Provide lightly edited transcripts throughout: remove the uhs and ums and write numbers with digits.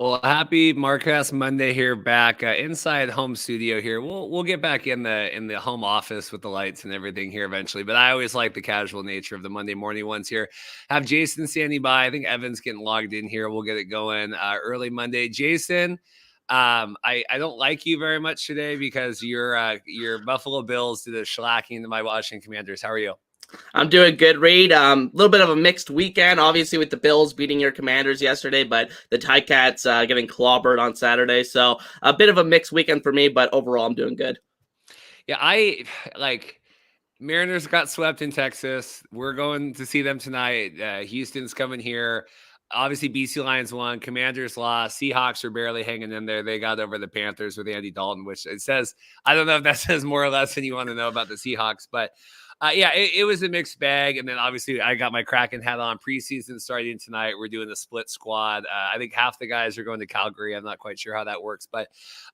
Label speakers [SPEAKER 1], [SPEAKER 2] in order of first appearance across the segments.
[SPEAKER 1] Well, happy Marcast Monday here, back inside home studio here. We'll get back in the home office with the lights and everything here eventually. But I always like the casual nature of the Monday morning ones here. Have Jason standing by. I think Evan's getting logged in here. We'll get it going early Monday. Jason, I don't like you very much today because your Buffalo Bills did a shellacking to my Washington Commanders. How are you?
[SPEAKER 2] I'm doing good, Reed. A little bit of a mixed weekend, obviously, with the Bills beating your Commanders yesterday, but the Ticats getting clobbered on Saturday. So a bit of a mixed weekend for me, but overall, I'm doing good.
[SPEAKER 1] Yeah, Mariners got swept in Texas. We're going to see them tonight. Houston's coming here. Obviously, BC Lions won. Commanders lost. Seahawks are barely hanging in there. They got over the Panthers with Andy Dalton, which it says, I don't know if that says more or less than you want to know about the Seahawks, but it was a mixed bag. And then obviously I got my Kraken hat on. Preseason starting tonight. We're doing the split squad. I think half the guys are going to Calgary. I'm not quite sure how that works, but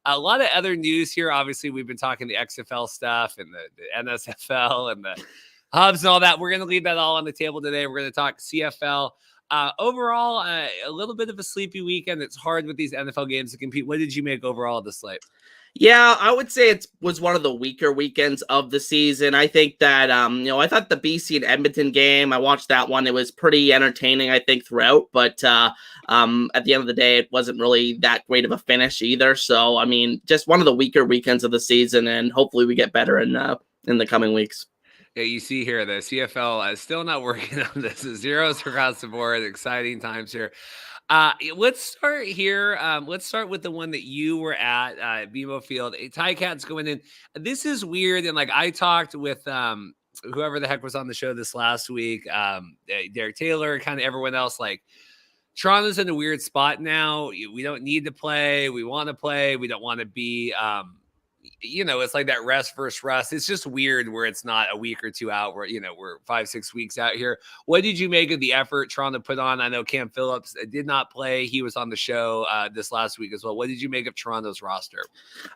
[SPEAKER 1] a lot of other news here. Obviously, we've been talking the XFL stuff and the NSFL and the hubs and all that. We're going to leave that all on the table today. We're going to talk CFL. Overall, a little bit of a sleepy weekend. It's hard with these NFL games to compete. What did you make overall of the slate?
[SPEAKER 2] Yeah, I would say it was one of the weaker weekends of the season. I think that, I thought the BC and Edmonton game, I watched that one. It was pretty entertaining, I think, throughout. But at the end of the day, it wasn't really that great of a finish either. So, I mean, just one of the weaker weekends of the season. And hopefully we get better in the coming weeks.
[SPEAKER 1] Yeah, you see here, the CFL is still not working on this. Zeros across the board. Exciting times here. Let's start here. Let's start with the one that you were at BMO Field. Ticats going in. This is weird. And I talked with whoever the heck was on the show this last week, Derek Taylor, kind of everyone else. Toronto's in a weird spot now. We don't need to play. We want to play. We don't want to be it's like that rest versus rust. It's just weird where it's not a week or two out, where, we're 5-6 weeks out here. What did you make of the effort Toronto put on? I know Cam Phillips did not play. He was on the show this last week as well. What did you make of Toronto's roster?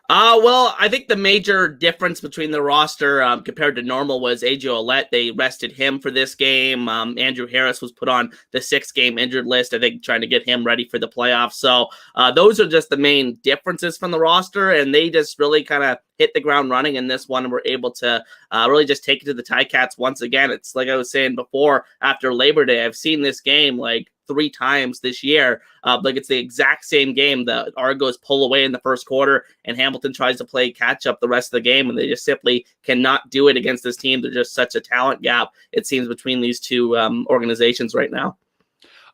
[SPEAKER 2] Well, I think the major difference between the roster compared to normal was AJ Ouellette. They rested him for this game. Andrew Harris was put on the 6-game injured list, I think, trying to get him ready for the playoffs. So those are just the main differences from the roster, and they just really kind of hit the ground running in this one, and were able to really just take it to the Ticats once again. It's like I was saying before, after Labor Day, I've seen this game 3 times this year. It's the exact same game. The Argos pull away in the first quarter, and Hamilton tries to play catch up the rest of the game, and they just simply cannot do it against this team. There's just such a talent gap, it seems, between these two organizations right now.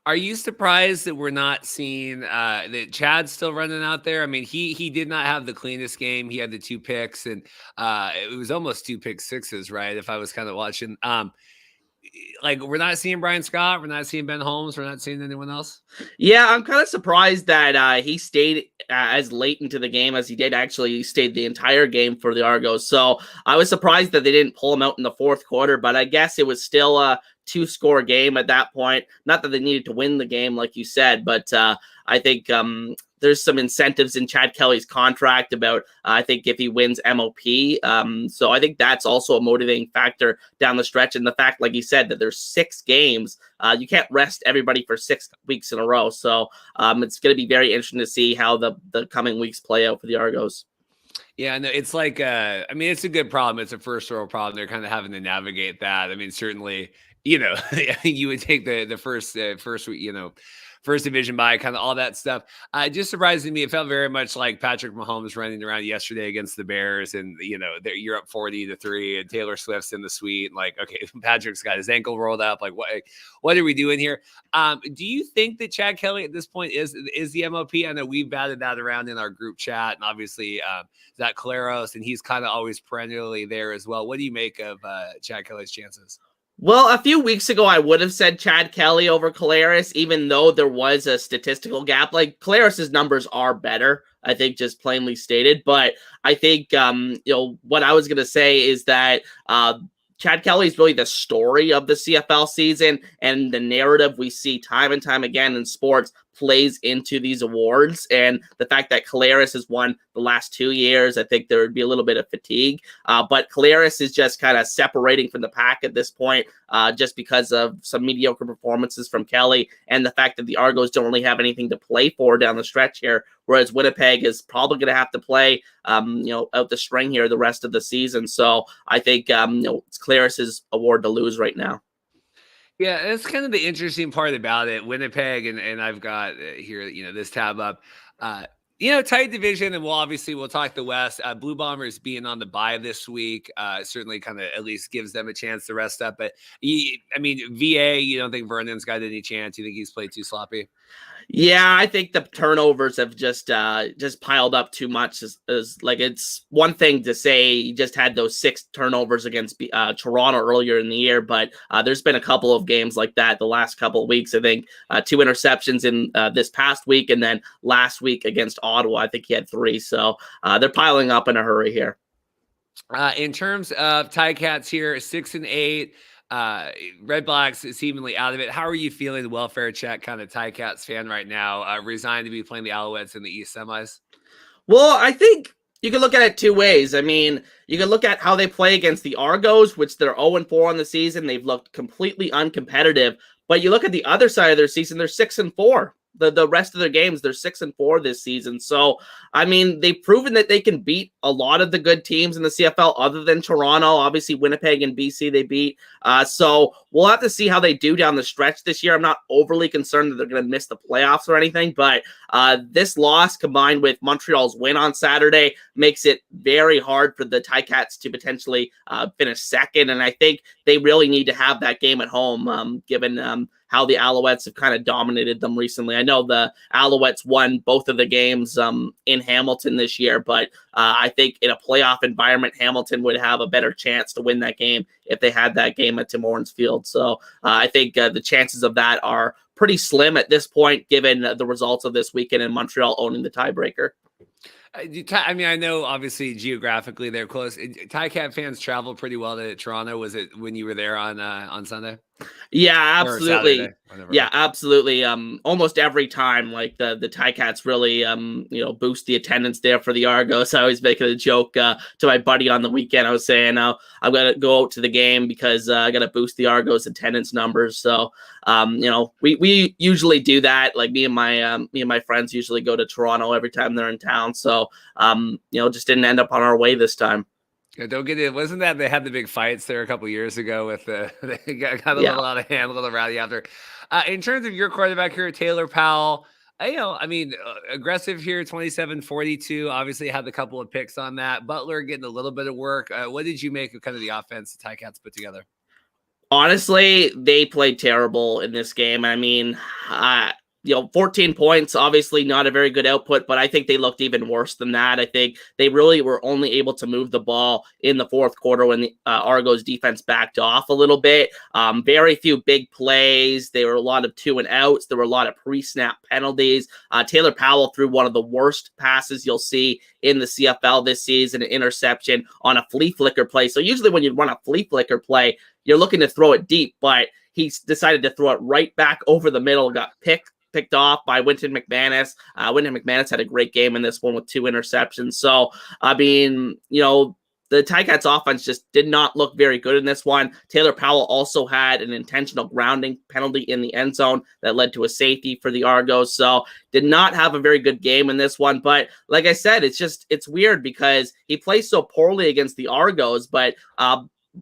[SPEAKER 1] Are you surprised that we're not seeing that Chad's still running out there? I mean, he did not have the cleanest game. He had the 2 picks, and it was almost 2 pick sixes, right? If I was kind of watching, we're not seeing Brian Scott, we're not seeing Ben Holmes, we're not seeing anyone else.
[SPEAKER 2] Yeah, I'm kind of surprised that he stayed as late into the game as he did. Actually, he stayed the entire game for the Argos. So I was surprised that they didn't pull him out in the fourth quarter, but I guess it was still a 2-score game at that point. Not that they needed to win the game, like you said, but I think there's some incentives in Chad Kelly's contract about, I think, if he wins MOP. So I think that's also a motivating factor down the stretch. And the fact, like you said, that there's 6 games, you can't rest everybody for 6 weeks in a row. So it's going to be very interesting to see how the coming weeks play out for the Argos.
[SPEAKER 1] Yeah, no, it's it's a good problem. It's a first world problem. They're kind of having to navigate that. I mean, certainly, I think you would take the first first division bye, kind of all that stuff. Just surprising me. It felt very much like Patrick Mahomes running around yesterday against the Bears, and you're up 40-3, and Taylor Swift's in the suite. Okay, Patrick's got his ankle rolled up. What are we doing here? Do you think that Chad Kelly at this point is the MOP? I know we've batted that around in our group chat, and obviously Zach Claros, and he's kind of always perennially there as well. What do you make of Chad Kelly's chances?
[SPEAKER 2] Well, a few weeks ago, I would have said Chad Kelly over Collaros, even though there was a statistical gap. Collaros' numbers are better, I think, just plainly stated. But I think, what I was going to say is that Chad Kelly is really the story of the CFL season, and the narrative we see time and time again in sports plays into these awards. And the fact that Collaros has won the last 2 years, I think there would be a little bit of fatigue. But Collaros is just kind of separating from the pack at this point, just because of some mediocre performances from Kelly and the fact that the Argos don't really have anything to play for down the stretch here, whereas Winnipeg is probably going to have to play, out the string here the rest of the season. So I think, it's Collaros' award to lose right now.
[SPEAKER 1] Yeah, that's kind of the interesting part about it. Winnipeg, and I've got here, this tab up. Tight division, and we'll talk the West. Blue Bombers being on the bye this week certainly kind of at least gives them a chance to rest up. But VA, you don't think Vernon's got any chance? You think he's played too sloppy?
[SPEAKER 2] Yeah, I think the turnovers have just piled up too much. Like, it's one thing to say he just had those 6 turnovers against Toronto earlier in the year, but there's been a couple of games like that the last couple of weeks. I think 2 interceptions in this past week, and then last week against Ottawa, I think he had 3. So they're piling up in a hurry here.
[SPEAKER 1] In terms of Ticats here, 6-8. REDBLACKS is seemingly out of it. How are you feeling, the welfare check kind of Ticats fan right now, resigned to be playing the Alouettes in the East semis?
[SPEAKER 2] Well, I think you can look at it 2 ways. I mean, you can look at how they play against the Argos, which they're 0-4 on the season. They've looked completely uncompetitive. But you look at the other side of their season, they're 6-4. The rest of their games, they're 6-4 this season. So, I mean, they've proven that they can beat a lot of the good teams in the CFL other than Toronto. Obviously, Winnipeg and BC they beat. So we'll have to see how they do down the stretch this year. I'm not overly concerned that they're going to miss the playoffs or anything, but this loss combined with Montreal's win on Saturday makes it very hard for the Ticats to potentially finish second. And I think they really need to have that game at home, given how the Alouettes have kind of dominated them recently. I know the Alouettes won both of the games in Hamilton this year, but I think in a playoff environment, Hamilton would have a better chance to win that game if they had that game at Tim Hortons Field. So I think the chances of that are pretty slim at this point, given the results of this weekend in Montreal owning the tiebreaker.
[SPEAKER 1] I know obviously geographically they're close. Ticat fans travel pretty well to Toronto. Was it when you were there on Sunday?
[SPEAKER 2] Yeah, absolutely.
[SPEAKER 1] Saturday,
[SPEAKER 2] yeah, absolutely. Almost every time, like the Ticats really boost the attendance there for the Argos. I always make a joke to my buddy on the weekend. I was saying I'm gonna go out to the game because I gotta boost the Argos attendance numbers. So we usually do that. Like me and my friends usually go to Toronto every time they're in town. So just didn't end up on our way this time.
[SPEAKER 1] Yeah, don't get it. Wasn't that they had the big fights there a couple years ago with they got a little out of hand, a little rowdy after. In terms of your quarterback here, Taylor Powell, aggressive here, 27-42. Obviously had a couple of picks on that. Butler getting a little bit of work. What did you make of kind of the offense the Ticats put together?
[SPEAKER 2] Honestly, they played terrible in this game. I mean, 14 points, obviously not a very good output, but I think they looked even worse than that. I think they really were only able to move the ball in the 4th quarter when the Argos defense backed off a little bit. Very few big plays. There were a lot of 2-and-outs. There were a lot of pre-snap penalties. Taylor Powell threw one of the worst passes you'll see in the CFL this season, an interception on a flea flicker play. So usually when you run a flea flicker play, you're looking to throw it deep, but he decided to throw it right back over the middle, got picked off by Winton McManus. Winton McManus had a great game in this one with 2 interceptions. So, I mean, the Ticats offense just did not look very good in this one. Taylor Powell also had an intentional grounding penalty in the end zone that led to a safety for the Argos. So did not have a very good game in this one. But like I said, it's weird because he plays so poorly against the Argos, but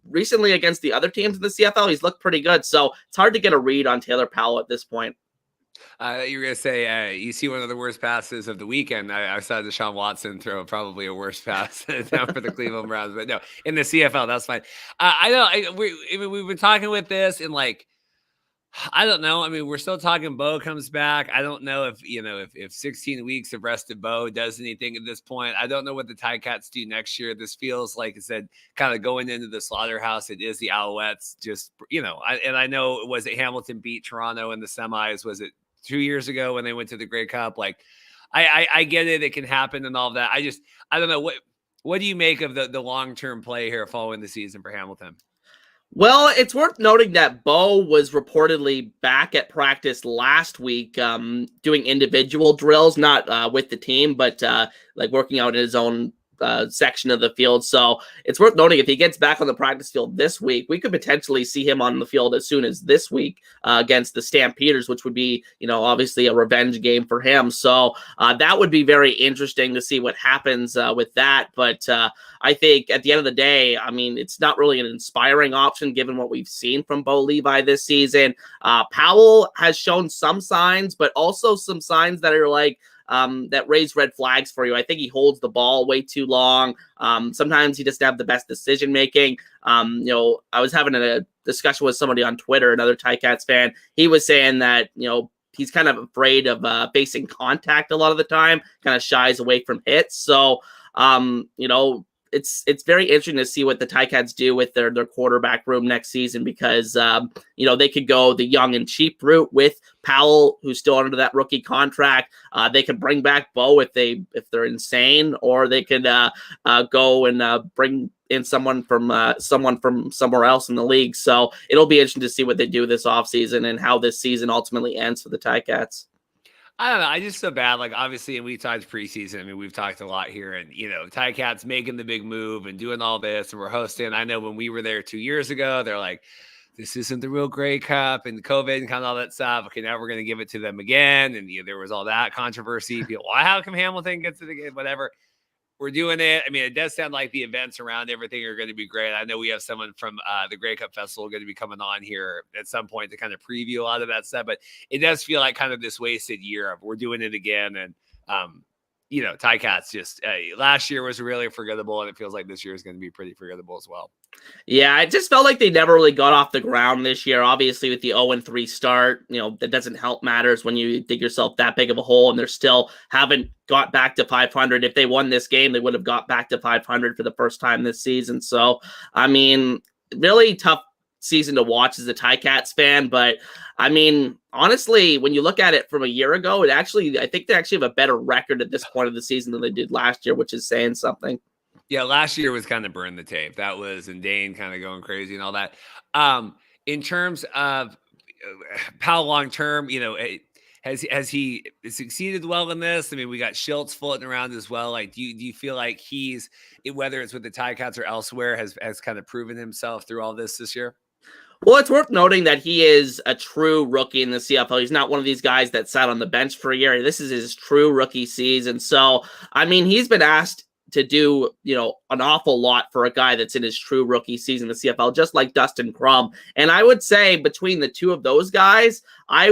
[SPEAKER 2] recently against the other teams in the CFL, he's looked pretty good. So it's hard to get a read on Taylor Powell at this point.
[SPEAKER 1] You were going to say, you see one of the worst passes of the weekend. I saw Deshaun Watson throw probably a worse pass down for the Cleveland Browns. But no, in the CFL, that's fine. I know we've been talking with this and I don't know. I mean, we're still talking Bo comes back. I don't know if 16 weeks of rested Bo does anything at this point. I don't know what the Ticats do next year. This feels like I said, kind of going into the slaughterhouse. It is the Alouettes. Just, I know, was it Hamilton beat Toronto in the semis? Was it 2 years ago when they went to the Grey Cup? I get it. It can happen and all of that. I don't know. What do you make of the long-term play here following the season for Hamilton?
[SPEAKER 2] Well, it's worth noting that Bo was reportedly back at practice last week, doing individual drills, not with the team, but like working out in his own section of the field. So it's worth noting if he gets back on the practice field this week, we could potentially see him on the field as soon as this week against the Stampeders, which would be, obviously a revenge game for him. So that would be very interesting to see what happens with that. But I think at the end of the day, I mean, it's not really an inspiring option given what we've seen from Bo Levi this season. Powell has shown some signs, but also some signs that are like, that raise red flags for you. I think he holds the ball way too long. Sometimes he doesn't have the best decision making. I was having a discussion with somebody on Twitter, another Ticats fan. He was saying that, he's kind of afraid of facing contact a lot of the time, kind of shies away from hits. So, it's very interesting to see what the Ticats do with their quarterback room next season because, they could go the young and cheap route with Powell, who's still under that rookie contract. They could bring back Bo if they're insane, or they could go and bring in someone from somewhere else in the league. So it'll be interesting to see what they do this offseason and how this season ultimately ends for the Ticats.
[SPEAKER 1] I don't know. I just feel bad. Like, obviously, and we talked preseason. I mean, we've talked a lot here, and Ticats making the big move and doing all this, and we're hosting. I know when we were there 2 years ago, they're like, "This isn't the real Grey Cup," and COVID and kind of all that stuff. Okay, now we're going to give it to them again, and there was all that controversy. People, why? How come Hamilton gets it again? Whatever. We're doing it. I mean, it does sound like the events around everything are going to be great. I know we have someone from the Grey Cup Festival going to be coming on here at some point to kind of preview a lot of that stuff. But it does feel like kind of this wasted year of we're doing it again. And, Ticats just last year was really forgettable. And it feels like this year is going to be pretty forgettable as well.
[SPEAKER 2] Yeah, it just felt like they never really got off the ground this year. Obviously, with the 0-3 start, that doesn't help matters when you dig yourself that big of a hole, and they're still haven't got back to 500. If they won this game, they would have got back to 500 for the first time this season. So, I mean, really tough season to watch as a Ticats fan. But, I mean, honestly, when you look at it from a year ago, I think they actually have a better record at this point of the season than they did last year, which is saying something.
[SPEAKER 1] Yeah, last year was kind of burn the tape. That was and Dane kind of going crazy and all that. In terms of Powell long term, has he succeeded well in this? I mean, we got Schultz floating around as well. Like, do you feel like he's, whether it's with the Ticats or elsewhere, has kind of proven himself through all this year?
[SPEAKER 2] Well, it's worth noting that he is a true rookie in the CFL. He's not one of these guys that sat on the bench for a year. This is his true rookie season. So, I mean, he's been asked to do, an awful lot for a guy that's in his true rookie season in the CFL, just like Dustin Crum. And I would say between the two of those guys, I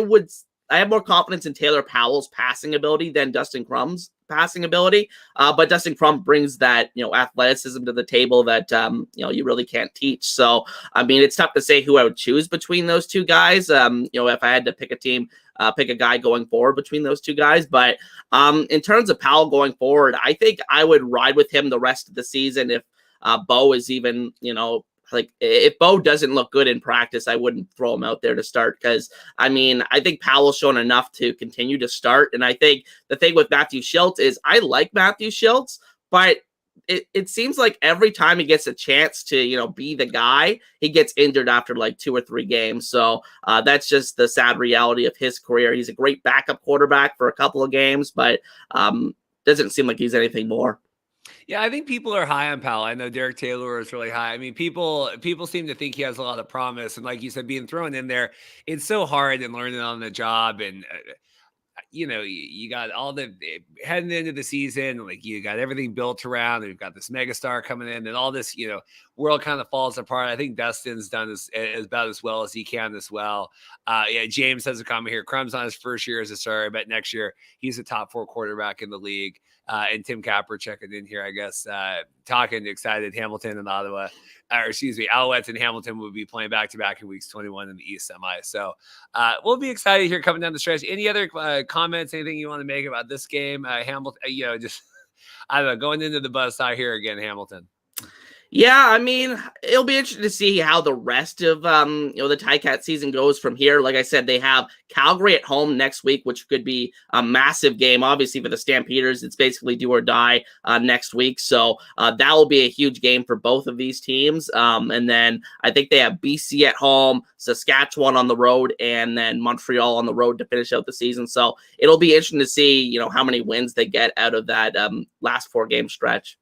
[SPEAKER 2] have more confidence in Taylor Powell's passing ability than Dustin Crum's passing ability. But Dustin Crum brings that, athleticism to the table that, you really can't teach. So, I mean, it's tough to say who I would choose between those two guys. If I had to pick a team, pick a guy going forward between those two guys. But in terms of Powell going forward, I think I would ride with him the rest of the season. If Bo is even, like if Bo doesn't look good in practice, I wouldn't throw him out there to start because, I mean, I think Powell's shown enough to continue to start. And I think the thing with Matthew Schultz is I like Matthew Schultz, but it seems like every time he gets a chance to, be the guy, he gets injured after like 2 or 3 games. So that's just the sad reality of his career. He's a great backup quarterback for a couple of games, but doesn't seem like he's anything more.
[SPEAKER 1] Yeah, I think people are high on Powell. I know Derek Taylor is really high. I mean, people seem to think he has a lot of promise. And like you said, being thrown in there, it's so hard and learning on the job. And you got all the heading into the season, like you got everything built around. We've got this megastar coming in, and all this, world kind of falls apart. I think Dustin's done as about as well as he can as well. Yeah, James has a comment here. Crum's on his first year as a starter, but next year he's a top 4 quarterback in the league. And Tim Capper checking in here, I guess, talking excited Hamilton and Ottawa, Alouettes and Hamilton will be playing back-to-back in weeks 21 in the East Semi. So we'll be excited here coming down the stretch. Any other comments, anything you want to make about this game? Hamilton, just, I don't know, going into the buzzsaw here again, Hamilton.
[SPEAKER 2] Yeah, I mean, it'll be interesting to see how the rest of the Ticat season goes from here. Like I said, they have Calgary at home next week, which could be a massive game. Obviously, for the Stampeders, it's basically do or die next week. So that will be a huge game for both of these teams. And then I think they have BC at home, Saskatchewan on the road, and then Montreal on the road to finish out the season. So it'll be interesting to see, how many wins they get out of that last 4-game stretch.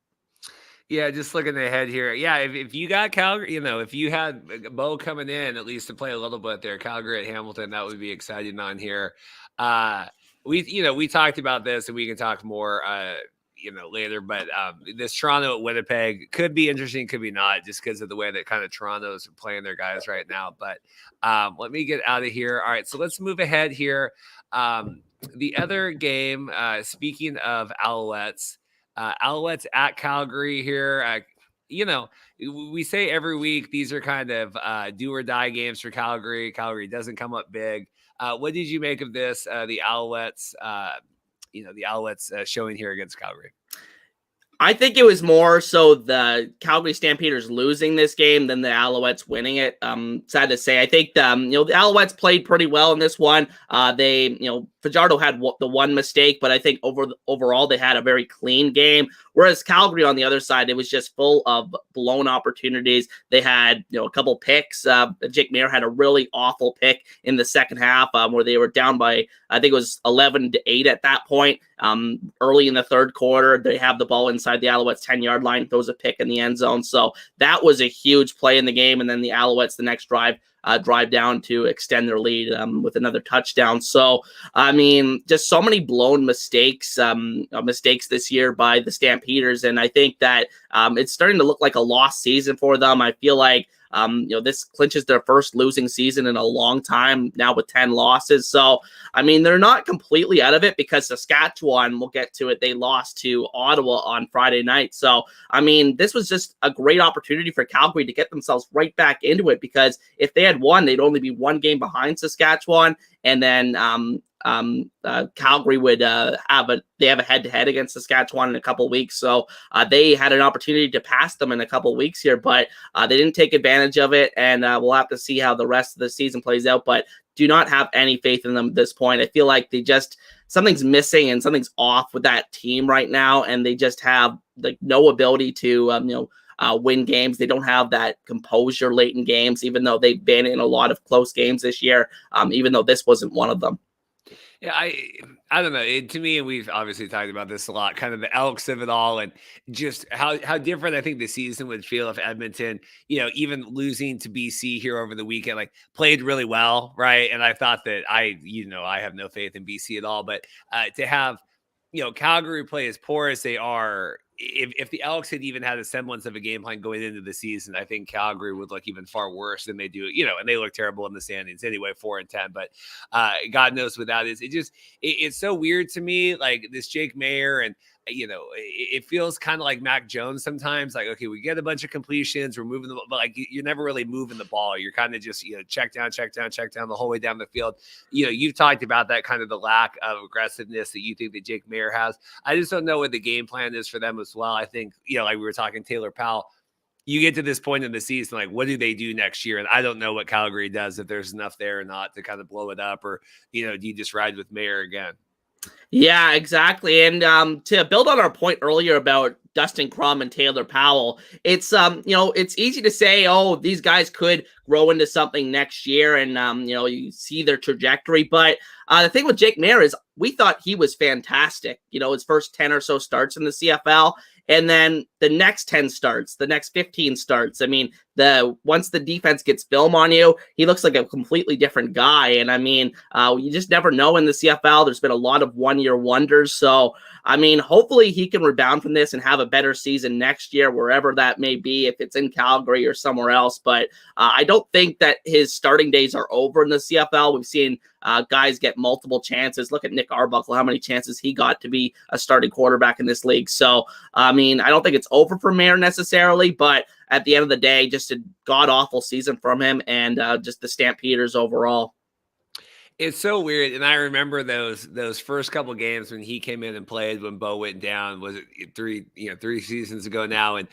[SPEAKER 1] Yeah, just looking ahead here. Yeah, if you got Calgary, if you had Bo coming in at least to play a little bit there, Calgary at Hamilton, that would be exciting on here. We talked about this, and we can talk more, later. But this Toronto at Winnipeg could be interesting, could be not, just because of the way that kind of Toronto's playing their guys right now. But let me get out of here. All right, so let's move ahead here. The other game, speaking of Alouettes. Alouettes at Calgary here. We say every week these are kind of do or die games for Calgary. Calgary doesn't come up big. What did you make of this? The Alouettes, showing here against Calgary.
[SPEAKER 2] I think it was more so the Calgary Stampeders losing this game than the Alouettes winning it. Sad to say. I think the Alouettes played pretty well in this one. Fajardo had the one mistake, but I think overall they had a very clean game. Whereas Calgary on the other side, it was just full of blown opportunities. They had a couple picks. Jake Maier had a really awful pick in the second half where they were down by, I think it was 11-8 at that point. Early in the third quarter, they have the ball inside the Alouettes 10-yard line, throws a pick in the end zone. So that was a huge play in the game. And then the Alouettes, the next drive down to extend their lead with another touchdown. So, I mean, just so many blown mistakes this year by the Stampeders. And I think that it's starting to look like a lost season for them. I feel like this clinches their first losing season in a long time now with 10 losses. So, I mean, they're not completely out of it because Saskatchewan, we'll get to it, they lost to Ottawa on Friday night. So, I mean, this was just a great opportunity for Calgary to get themselves right back into it, because if they had won, they'd only be one game behind Saskatchewan. And then Calgary would have a head-to-head against Saskatchewan in a couple weeks. So they had an opportunity to pass them in a couple weeks here, but they didn't take advantage of it. And we'll have to see how the rest of the season plays out, but do not have any faith in them at this point. I feel like something's missing and something's off with that team right now. And they just have no ability to, win games. They don't have that composure late in games, even though they've been in a lot of close games this year, even though this wasn't one of them.
[SPEAKER 1] Yeah, I don't know. To me, and we've obviously talked about this a lot, kind of the Elks of it all, and just how different I think the season would feel if Edmonton, even losing to BC here over the weekend, played really well, right? And I thought that I have no faith in BC at all, but to have, Calgary play as poor as they are, if the Elks had even had a semblance of a game plan going into the season, I think Calgary would look even far worse than they do, and they look terrible in the standings anyway, 4-10, but God knows what that is. It's so weird to me, this Jake Maier, and it feels kind of like Mac Jones sometimes. Okay, we get a bunch of completions, we're moving the ball, but you're never really moving the ball. You're kind of just check down the whole way down the field. You've talked about that kind of the lack of aggressiveness that you think that Jake Maier has. I just don't know what the game plan is for them as well. I think like we were talking Taylor Powell. You get to this point in the season, what do they do next year? And I don't know what Calgary does, if there's enough there or not to kind of blow it up, or do you just ride with Maier again?
[SPEAKER 2] Yeah, exactly. And to build on our point earlier about Dustin Crum and Taylor Powell, it's it's easy to say, oh, these guys could grow into something next year, and you see their trajectory. But the thing with Jake Maier is we thought he was fantastic. His first 10 or so starts in the CFL. And then the next 10 starts, the next 15 starts. I mean, once the defense gets film on you, he looks like a completely different guy. And I mean, you just never know in the CFL. There's been a lot of one-year wonders. So, I mean, hopefully he can rebound from this and have a better season next year, wherever that may be, if it's in Calgary or somewhere else. But I don't think that his starting days are over in the CFL. We've seen guys get multiple chances. Look at Nick Arbuckle, how many chances he got to be a starting quarterback in this league. So, I mean, I don't think it's over for Maier necessarily, but at the end of the day, just a god-awful season from him, and just the Stampeders overall.
[SPEAKER 1] It's so weird, and I remember those first couple games when he came in and played when Bo went down. Was it 3 seasons ago now? And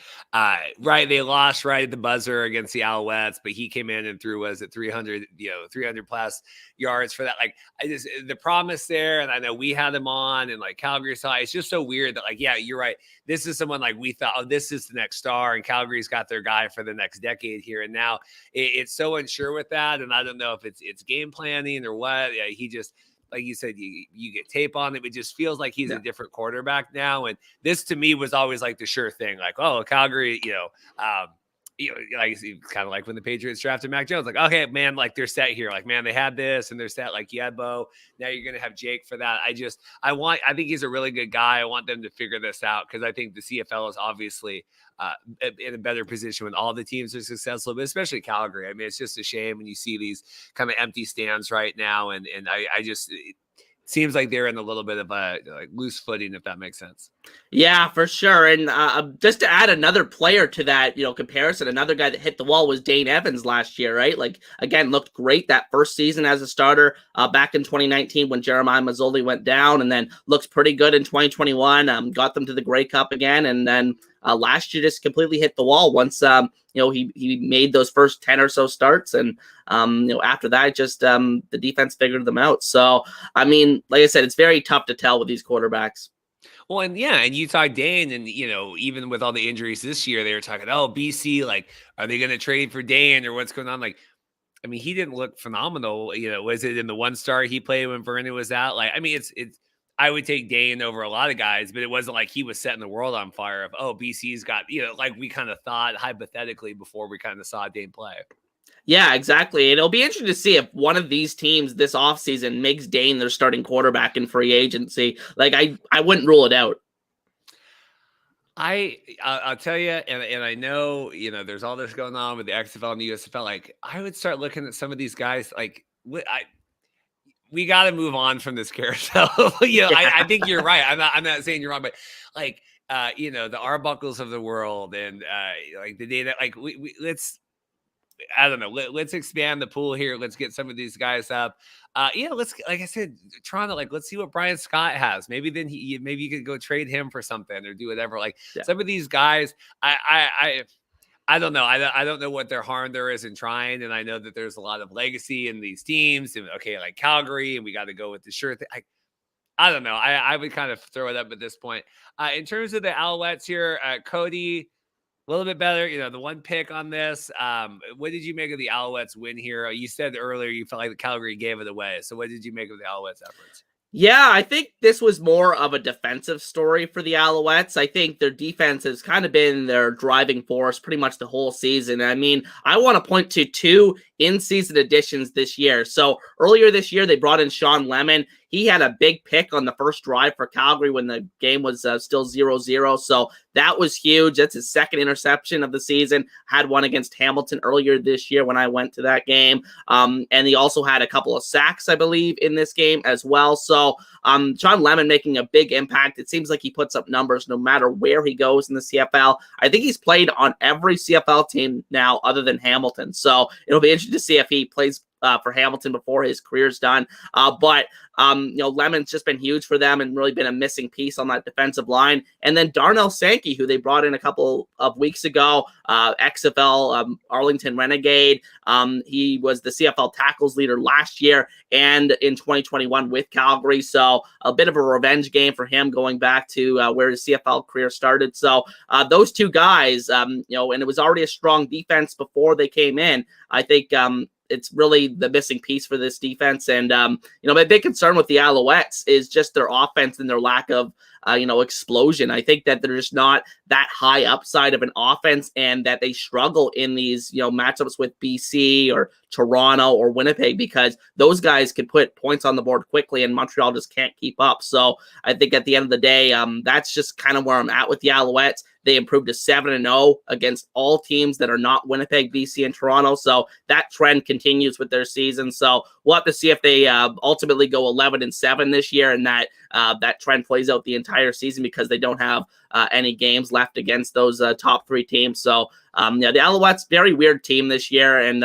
[SPEAKER 1] right, they lost right at the buzzer against the Alouettes, but he came in and threw, was it 300, 300 plus yards for that. Like, the promise there, and I know we had him on, and like Calgary saw. It's just so weird that, like, yeah, you're right. This is someone like we thought, oh, this is the next star, and Calgary's got their guy for the next decade here, and now it's so unsure with that, and I don't know if it's game planning or what. Yeah, he just, like you said, you get tape on him. It just feels like he's a different quarterback now. And this to me was always like the sure thing. Like, oh, Calgary, like kind of like when the Patriots drafted Mac Jones. Like, okay, man, like they're set here. Like, man, they had this and they're set. Like, you had Bo. Now you're gonna have Jake for that. I think he's a really good guy. I want them to figure this out because I think the CFL is obviously in a better position when all the teams are successful, but especially Calgary. I mean, it's just a shame when you see these kind of empty stands right now, and I just it seems like they're in a little bit of a like loose footing, if that makes sense.
[SPEAKER 2] Yeah, for sure. And just to add another player to that, comparison, another guy that hit the wall was Dane Evans last year, right? Like, again, looked great that first season as a starter back in 2019 when Jeremiah Mazzoli went down, and then looked pretty good in 2021, got them to the Grey Cup again, and then last year just completely hit the wall once, he made those first 10 or so starts. And, after that, just the defense figured them out. So, I mean, like I said, it's very tough to tell with these quarterbacks.
[SPEAKER 1] Well, and yeah, and you talk Dane, and even with all the injuries this year, they were talking, oh, BC, like, are they going to trade for Dane or what's going on? Like, I mean, he didn't look phenomenal. Was it in the one star he played when Vernon was out? Like, I mean, it's. I would take Dane over a lot of guys, but it wasn't like he was setting the world on fire. Of BC's got like we kind of thought hypothetically before we kind of saw Dane play.
[SPEAKER 2] Yeah, exactly. And it'll be interesting to see if one of these teams this offseason makes Dane their starting quarterback in free agency. Like, I wouldn't rule it out.
[SPEAKER 1] I'll tell you, and I know, there's all this going on with the XFL and the USFL. Like, I would start looking at some of these guys. Like, we got to move on from this carousel. I think you're right. I'm not saying you're wrong, but like, the Arbuckles of the world, and like the data, like I don't know. Let's expand the pool here. Let's get some of these guys up. Let's, like I said, Toronto, like, let's see what Brian Scott has. Maybe then maybe you could go trade him for something or do whatever. Like, some of these guys, I don't know. I don't know what their harm there is in trying. And I know that there's a lot of legacy in these teams. And okay, like Calgary, and we got to go with the sure thing. I don't know. I would kind of throw it up at this point. In terms of the Alouettes here, Cody, a little bit better. The one pick on this. What did you make of the Alouettes win here? You said earlier you felt like the Calgary gave it away. So what did you make of the Alouettes efforts?
[SPEAKER 2] Yeah, I think this was more of a defensive story for the Alouettes. I think their defense has kind of been their driving force pretty much the whole season. I mean, I want to point to two in-season additions this year. So earlier this year, they brought in Sean Lemon. He had a big pick on the first drive for Calgary when the game was still 0-0. So that was huge. That's his second interception of the season. Had one against Hamiton earlier this year when I went to that game. And he also had a couple of sacks, I believe, in this game as well. So Sean Lemon making a big impact. It seems like he puts up numbers no matter where he goes in the CFL. I think he's played on every CFL team now other than Hamilton. So it'll be interesting to see if he plays for Hamilton before his career's done. But Lemon's just been huge for them and really been a missing piece on that defensive line. And then Darnell Sankey, who they brought in a couple of weeks ago, XFL Arlington Renegade. He was the CFL tackles leader last year and in 2021 with Calgary. So a bit of a revenge game for him going back to where his CFL career started. So those two guys, and it was already a strong defense before they came in. I think it's really the missing piece for this defense. And, my big concern with the Alouettes is just their offense and their lack of, explosion. I think that they're just not that high upside of an offense and that they struggle in these, matchups with BC or Toronto or Winnipeg because those guys can put points on the board quickly and Montreal just can't keep up. So I think at the end of the day, that's just kind of where I'm at with the Alouettes. They improved to 7-0 against all teams that are not Winnipeg, BC, and Toronto. So that trend continues with their season. So we'll have to see if they ultimately go 11-7 this year, and that trend plays out the entire season because they don't have any games left against those top three teams. So the Alouettes, very weird team this year, and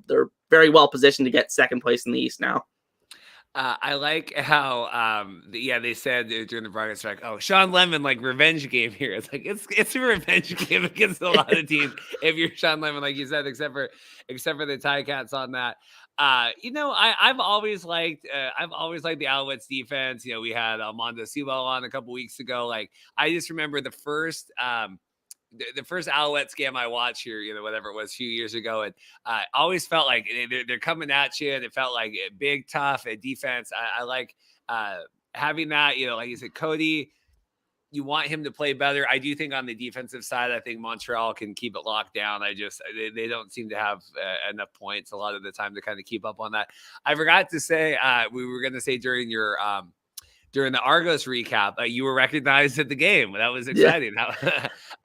[SPEAKER 2] they're very well positioned to get second place in the East now.
[SPEAKER 1] I like how, they said during the broadcast, like, "Oh, Sean Lemon, like revenge game here." It's like it's a revenge game against a lot of teams. If you're Sean Lemon, like you said, except for the Ticats on that. I've always liked the Alouettes defense. We had Mondo Sewell on a couple weeks ago. Like I just remember the first Alouettes game I watched here, whatever it was, a few years ago, and always felt like they're coming at you, and it felt like a big, tough defense. I like having that. Like you said, Cody. You want him to play better. I do think on the defensive side, I think Montreal can keep it locked down. They don't seem to have enough points a lot of the time to kind of keep up on that. I forgot to say, we were going to say during the Argos recap, you were recognized at the game. That was exciting.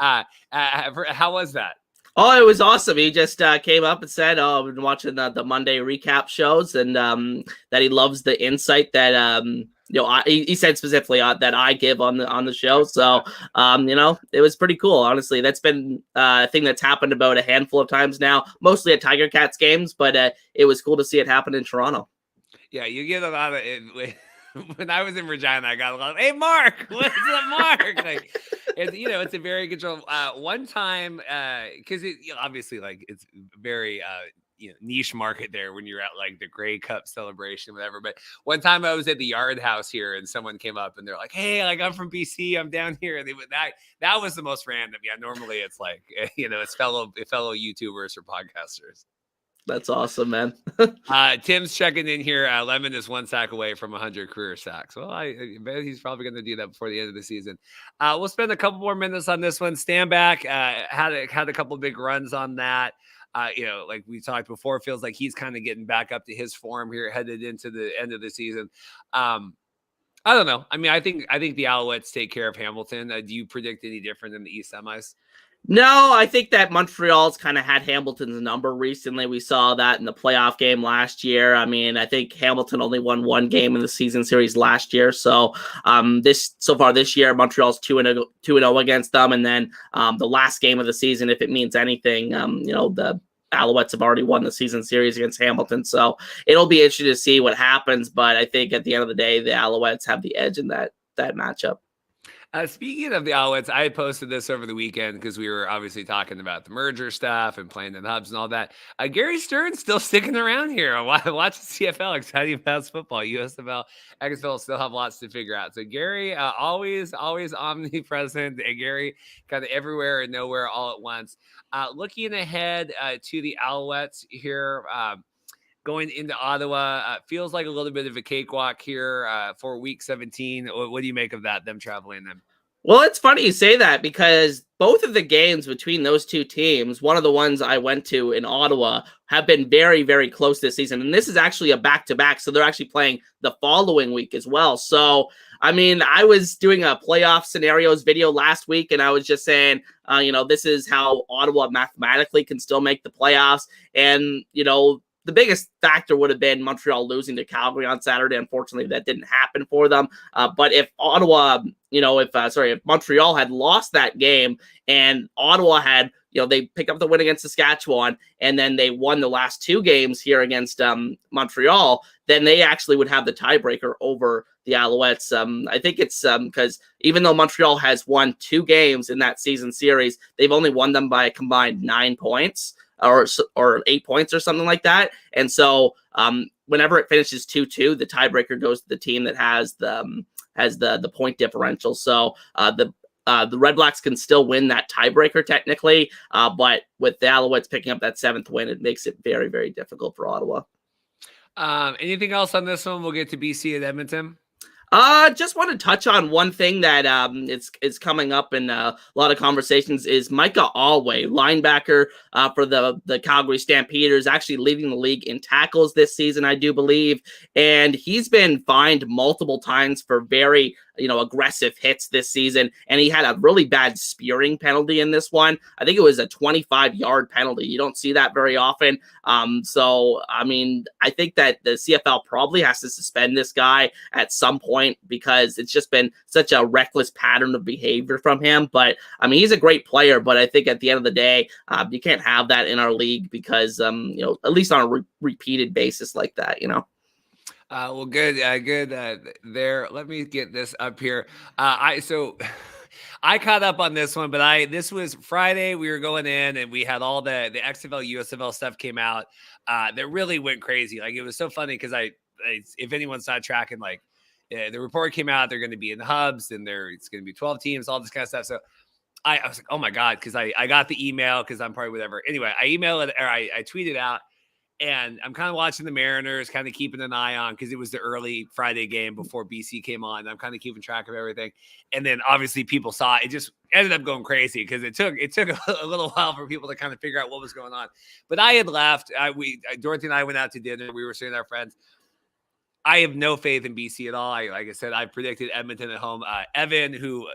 [SPEAKER 1] Yeah. How was that?
[SPEAKER 2] Oh, it was awesome. He just came up and said, "Oh, I've been watching the Monday recap shows, and that he loves the insight that he said specifically that I give on the show." So it was pretty cool. Honestly, that's been a thing that's happened about a handful of times now, mostly at Tiger Cats games, but it was cool to see it happen in Toronto.
[SPEAKER 1] Yeah, you get a lot of it. When I was in Regina, I got a lot of, "Hey, Mark, what's up, Mark?" Like, it's a very controlled. One time, because obviously, like, it's very niche market there when you're at like the Grey Cup celebration, whatever. But one time I was at the Yard House here, and someone came up and they're like, "Hey, like I'm from BC, I'm down here." And that was the most random. Yeah, normally it's like it's fellow YouTubers or podcasters.
[SPEAKER 2] That's awesome, man.
[SPEAKER 1] Tim's checking in here. Lemon is 1 sack away from 100 career sacks. Well, I bet he's probably going to do that before the end of the season. We'll spend a couple more minutes on this one. Stand back. Had a couple big runs on that. Like we talked before, it feels like he's kind of getting back up to his form here, headed into the end of the season. I don't know. I mean, I think the Alouettes take care of Hamilton. Do you predict any different in the East semis?
[SPEAKER 2] No, I think that Montreal's kind of had Hamilton's number recently. We saw that in the playoff game last year. I mean, I think Hamilton only won one game in the season series last year. So so far this year, Montreal's 2-0 against them. And then the last game of the season, if it means anything, the Alouettes have already won the season series against Hamilton. So it'll be interesting to see what happens. But I think at the end of the day, the Alouettes have the edge in that matchup.
[SPEAKER 1] Speaking of the Alouettes, I posted this over the weekend because we were obviously talking about the merger stuff and playing in hubs and all that. Gary Stern's still sticking around here. Watch the CFL, exciting fast football. USFL, XFL still have lots to figure out. So Gary, always omnipresent. And Gary kind of everywhere and nowhere all at once. Looking ahead to the Alouettes here. Going into Ottawa, feels like a little bit of a cakewalk here for week 17. What do you make of that, them traveling them?
[SPEAKER 2] Well, it's funny you say that because both of the games between those two teams, one of the ones I went to in Ottawa, have been very, very close this season. And this is actually a back-to-back, so they're actually playing the following week as well. So, I mean, I was doing a playoff scenarios video last week, and I was just saying, this is how Ottawa mathematically can still make the playoffs. And, the biggest factor would have been Montreal losing to Calgary on Saturday. Unfortunately, that didn't happen for them. But if Ottawa, if Montreal had lost that game and Ottawa had, they picked up the win against Saskatchewan and then they won the last two games here against Montreal, then they actually would have the tiebreaker over the Alouettes. I think it's because even though Montreal has won 2 games in that season series, they've only won them by a combined 9 points. Or 8 points or something like that. And so whenever it finishes 2-2, the tiebreaker goes to the team that has the point differential. So the REDBLACKS can still win that tiebreaker technically, but with the Alouettes picking up that 7th win, it makes it very, very difficult for Ottawa.
[SPEAKER 1] Anything else on this one? We'll get to BC and Edmonton.
[SPEAKER 2] Just want to touch on one thing that is coming up in a lot of conversations is Micah Alway, linebacker for the Calgary Stampeders, actually leading the league in tackles this season, I do believe, and he's been fined multiple times for very aggressive hits this season, and he had a really bad spearing penalty in this one. I think it was a 25-yard penalty. You don't see that very often. So I mean, I think that the CFL probably has to suspend this guy at some point because it's just been such a reckless pattern of behavior from him. But I mean, he's a great player, but I think at the end of the day, you can't have that in our league because at least on a repeated basis like that,
[SPEAKER 1] Well, good, good. There, let me get this up here. So I caught up on this one, but this was Friday. We were going in, and we had all the XFL, USFL stuff came out. That really went crazy. Like it was so funny because if anyone's not tracking, like the report came out, they're going to be in hubs, and it's going to be 12 teams, all this kind of stuff. So I was like, oh my god, because I got the email because I'm probably whatever. Anyway, I emailed it or I tweeted out. And I'm kind of watching the Mariners, kind of keeping an eye on because it was the early Friday game before BC came on. I'm kind of keeping track of everything. And then obviously people saw it. It just ended up going crazy because it took a little while for people to kind of figure out what was going on. But I had left. Dorothy and I went out to dinner. We were seeing our friends. I have no faith in BC at all. Like I said, I predicted Edmonton at home. Evan, who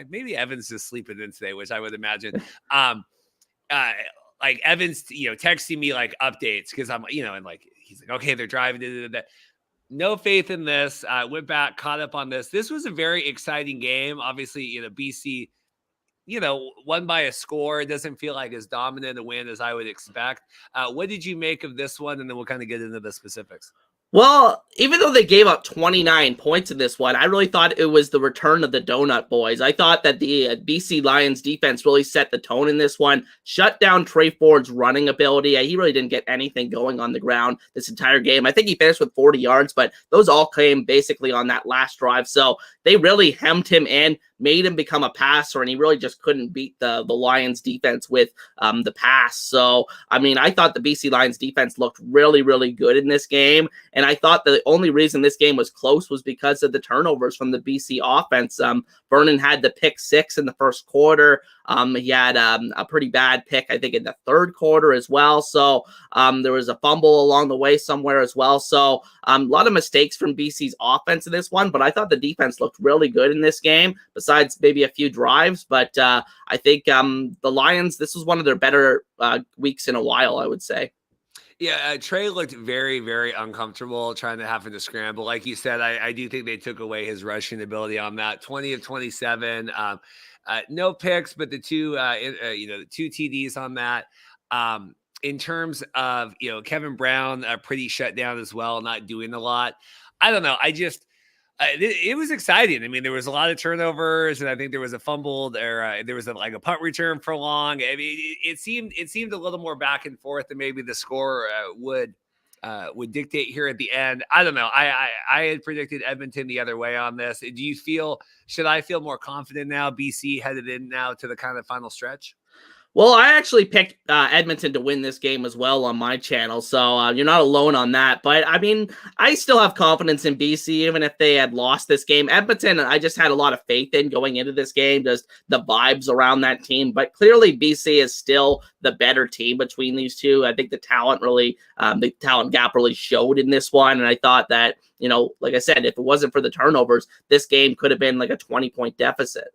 [SPEAKER 1] maybe Evan's just sleeping in today, which I would imagine. Like Evan's, texting me like updates because I'm, and like he's like, okay, they're driving. No faith in this. Went back, caught up on this. This was a very exciting game. Obviously, BC, won by a score. It doesn't feel like as dominant a win as I would expect. What did you make of this one? And then we'll kind of get into the specifics.
[SPEAKER 2] Well, even though they gave up 29 points in this one, I really thought it was the return of the Donut Boys. I thought that the BC Lions defense really set the tone in this one, shut down Trey Ford's running ability. He really didn't get anything going on the ground this entire game. I think he finished with 40 yards, but those all came basically on that last drive. So they really hemmed him in, made him become a passer, and he really just couldn't beat the Lions defense with the pass. So, I mean, I thought the BC Lions defense looked really, really good in this game. And I thought the only reason this game was close was because of the turnovers from the BC offense. Vernon had the pick 6 in the first quarter. He had a pretty bad pick, I think, in the third quarter as well. So there was a fumble along the way somewhere as well. So a lot of mistakes from BC's offense in this one, but I thought the defense looked really good in this game, besides maybe a few drives. But I think the Lions, this was one of their better weeks in a while, I would say.
[SPEAKER 1] Yeah, Trey looked very, very uncomfortable trying to having to scramble. Like you said, I do think they took away his rushing ability on that. 20 of 27, no picks, but the two, the two TDs on that. In terms of, Kevin Brown, pretty shut down as well, not doing a lot. I don't know. It was exciting. I mean, there was a lot of turnovers, and I think there was a fumbled, or there was a punt return for long. I mean, it seemed a little more back and forth than maybe the score would dictate here at the end. I don't know. I had predicted Edmonton the other way on this. Should I feel more confident now? BC headed in now to the kind of final stretch.
[SPEAKER 2] Well, I actually picked Edmonton to win this game as well on my channel, so you're not alone on that. But, I mean, I still have confidence in BC, even if they had lost this game. Edmonton, I just had a lot of faith in going into this game, just the vibes around that team. But clearly, BC is still the better team between these two. I think the talent gap really showed in this one, and I thought that, like I said, if it wasn't for the turnovers, this game could have been like a 20-point deficit.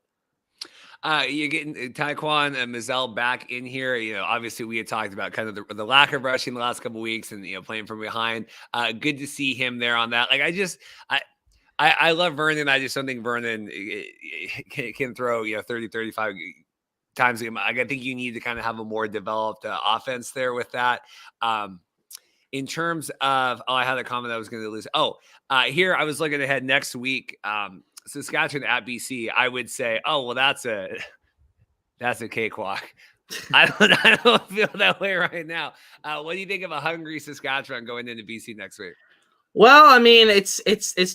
[SPEAKER 1] You're getting Taekwon and Mizell back in here. Obviously we had talked about kind of the lack of rushing the last couple of weeks and, playing from behind. Good to see him there on that. Like I love Vernon. I just don't think Vernon can throw, 30, 35 times a game. I think you need to kind of have a more developed offense there with that. In terms of, I had a comment I was going to lose. Here I was looking ahead next week. Saskatchewan at BC, I would say, that's a cakewalk. I don't feel that way right now. What do you think of a hungry Saskatchewan going into BC next week?
[SPEAKER 2] Well, I mean, it's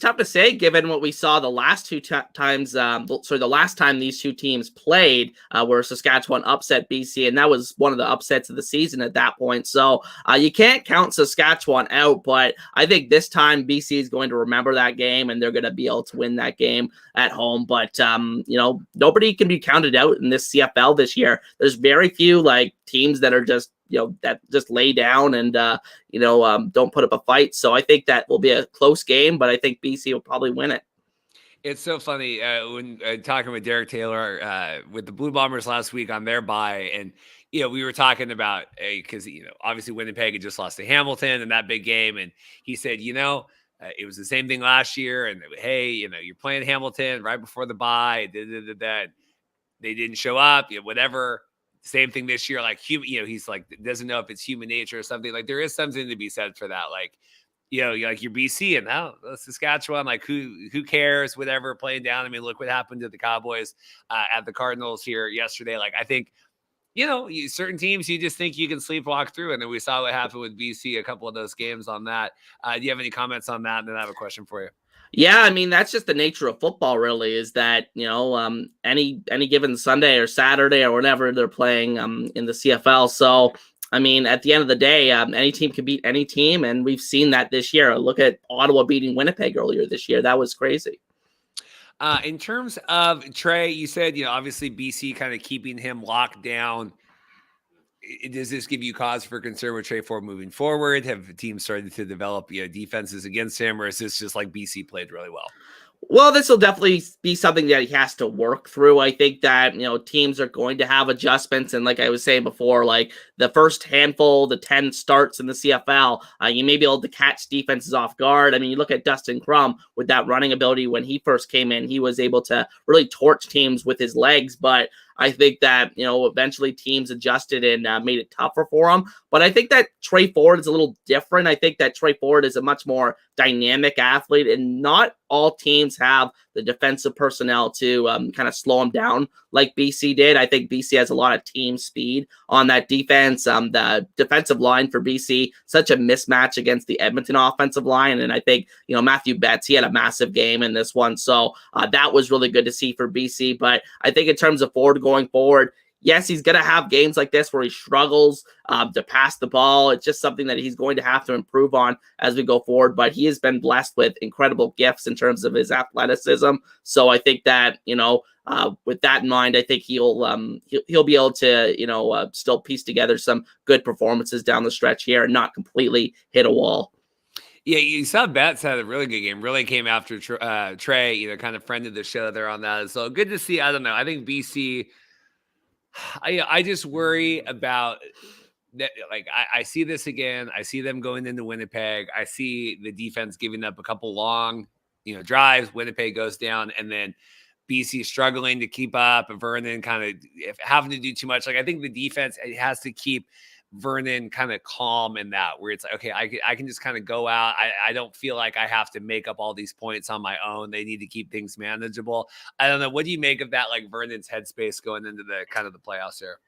[SPEAKER 2] tough to say given what we saw the last two times. The last time these two teams played, where Saskatchewan upset BC, and that was one of the upsets of the season at that point. So you can't count Saskatchewan out, but I think this time BC is going to remember that game, and they're going to be able to win that game at home. But nobody can be counted out in this CFL this year. There's very few teams that are just that just lay down and don't put up a fight. So I think that will be a close game, but I think BC will probably win it.
[SPEAKER 1] It's so funny when talking with Derek Taylor with the Blue Bombers last week on their bye, and we were talking about because obviously Winnipeg had just lost to Hamilton in that big game, and he said it was the same thing last year, and hey, you're playing Hamilton right before the bye, that they didn't show up, whatever. Same thing this year, he's doesn't know if it's human nature or something. There is something to be said for that. like your BC and Saskatchewan, like who cares, whatever, playing down. I mean, look what happened to the Cowboys at the Cardinals here yesterday. Like, I think, certain teams you just think you can sleepwalk through. And then we saw what happened with BC, a couple of those games on that. Do you have any comments on that? And then I have a question for you.
[SPEAKER 2] Yeah, I mean, that's just the nature of football, really, is that, any given Sunday or Saturday or whenever they're playing in the CFL. So, I mean, at the end of the day, any team can beat any team, and we've seen that this year. Look at Ottawa beating Winnipeg earlier this year. That was crazy.
[SPEAKER 1] In terms of Trey, you said, obviously BC kind of keeping him locked down. Does this give you cause for concern with Trey Ford moving forward? Have teams started to develop defenses against him, or is this just like BC played really well?
[SPEAKER 2] Well, this will definitely be something that he has to work through. I think that, teams are going to have adjustments. And like I was saying before, like the first handful, the 10 starts in the CFL, you may be able to catch defenses off guard. I mean, you look at Dustin Crum with that running ability when he first came in, he was able to really torch teams with his legs. But I think that, eventually teams adjusted and made it tougher for him. But I think that Trey Ford is a little different. I think that Trey Ford is a much more dynamic athlete, and not all teams have the defensive personnel to kind of slow him down like BC did. I think BC has a lot of team speed on that defense. The defensive line for BC, such a mismatch against the Edmonton offensive line. And I think, Matthew Betts, he had a massive game in this one. So that was really good to see for BC. But I think in terms of Ford going forward, yes, he's going to have games like this where he struggles to pass the ball. It's just something that he's going to have to improve on as we go forward. But he has been blessed with incredible gifts in terms of his athleticism. So I think that, with that in mind, I think he'll be able to, still piece together some good performances down the stretch here and not completely hit a wall.
[SPEAKER 1] Yeah, you saw Betts had a really good game. Really came after Trey, kind of friended the show there on that. So good to see. I don't know. I think BC. I just worry about that. Like, I see this again. I see them going into Winnipeg. I see the defense giving up a couple long, drives. Winnipeg goes down, and then BC struggling to keep up. And Vernon kind of having to do too much. Like, I think the defense has to keep Vernon kind of calm in that, where it's like, okay, I can just kind of go out. I don't feel like I have to make up all these points on my own. They need to keep things manageable. I don't know. What do you make of that? Like Vernon's headspace going into the kind of the playoffs here?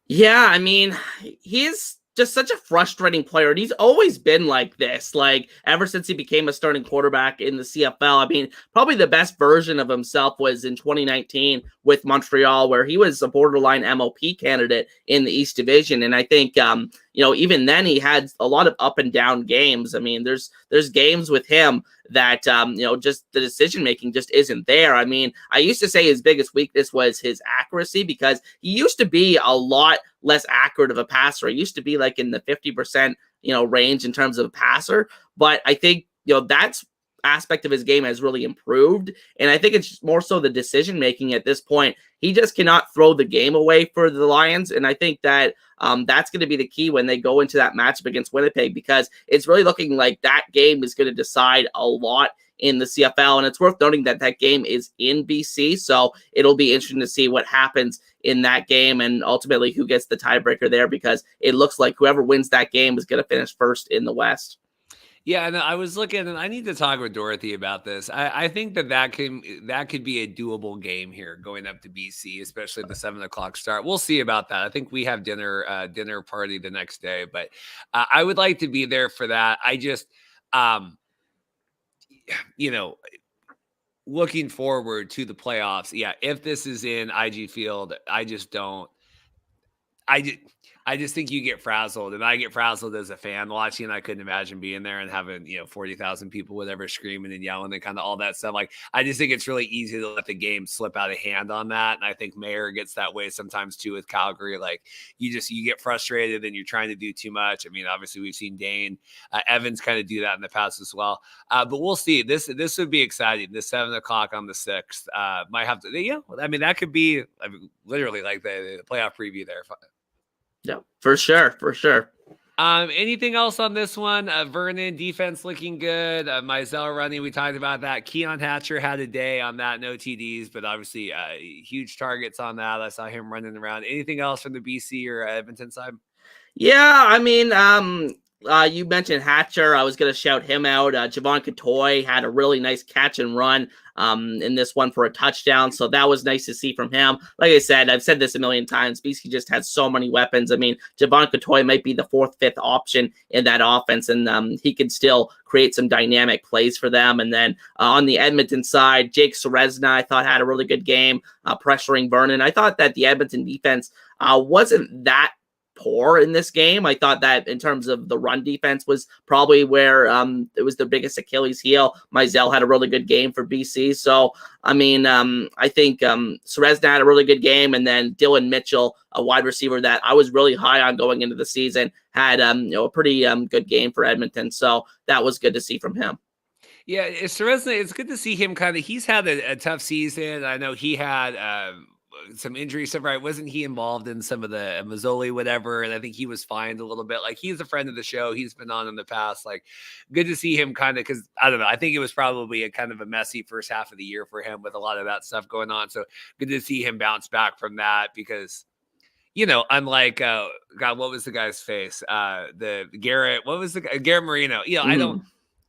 [SPEAKER 2] Yeah, I mean, he's just such a frustrating player. And he's always been like this, like ever since he became a starting quarterback in the CFL. I mean, probably the best version of himself was in 2019 with Montreal, where he was a borderline MOP candidate in the East Division. And I think, even then he had a lot of up and down games. I mean, there's games with him that, just the decision-making just isn't there. I mean, I used to say his biggest weakness was his accuracy, because he used to be a lot less accurate of a passer. He used to be like in the 50%, range in terms of a passer. But I think, that's aspect of his game has really improved. And I think it's more so the decision-making at this point. He just cannot throw the game away for the Lions. And I think that that's going to be the key when they go into that matchup against Winnipeg, because it's really looking like that game is going to decide a lot in the CFL. And it's worth noting that that game is in BC. So it'll be interesting to see what happens in that game and ultimately who gets the tiebreaker there, because it looks like whoever wins that game is going to finish first in the West.
[SPEAKER 1] Yeah, and I was looking, and I need to talk with Dorothy about this. I think that could be a doable game here going up to BC, especially at the 7:00 start. We'll see about that. I think we have dinner party the next day, but I would like to be there for that. I just, looking forward to the playoffs. Yeah, if this is in IG Field, I just don't. I just think you get frazzled, and I get frazzled as a fan watching. I couldn't imagine being there and having 40,000 people, whatever, screaming and yelling and kind of all that stuff. Like, I just think it's really easy to let the game slip out of hand on that, and I think Mayer gets that way sometimes too with Calgary. Like, you get frustrated and you're trying to do too much. I mean, obviously we've seen Dane Evans kind of do that in the past as well. But we'll see. This would be exciting. This 7:00 on the 6th might have to. I mean, that could be literally like the playoff preview there.
[SPEAKER 2] Yeah, for sure.
[SPEAKER 1] Anything else on this one? Vernon defense looking good. Mizell running. We talked about that. Keon Hatcher had a day on that. No TDs, but obviously huge targets on that. I saw him running around. Anything else from the BC or Edmonton side?
[SPEAKER 2] Yeah, I mean, you mentioned Hatcher. I was going to shout him out. Javon Katoy had a really nice catch and run in this one for a touchdown. So that was nice to see from him. Like I said, I've said this a million times. BC just has so many weapons. I mean, Javon Katoy might be the 4th, 5th option in that offense, and he can still create some dynamic plays for them. And then on the Edmonton side, Jake Serezna, I thought, had a really good game pressuring Vernon. I thought that the Edmonton defense wasn't that poor in this game. I thought that in terms of the run defense was probably where it was the biggest Achilles heel. Mizell had a really good game for BC. So, I mean, I think Serezna had a really good game, and then Dylan Mitchell, a wide receiver that I was really high on going into the season, had a pretty good game for Edmonton. So that was good to see from him.
[SPEAKER 1] Yeah, Serezna, it's good to see him he's had a tough season. I know he had some injury stuff, right? Wasn't he involved in some of the Mazzoli, whatever? And I think he was fined a little bit. Like, he's a friend of the show. He's been on in the past. Like, good to see him because I don't know. I think it was probably a kind of a messy first half of the year for him with a lot of that stuff going on. So good to see him bounce back from that because, unlike, God, what was the guy's face? The Garrett, what was the guy? Garrett Marino.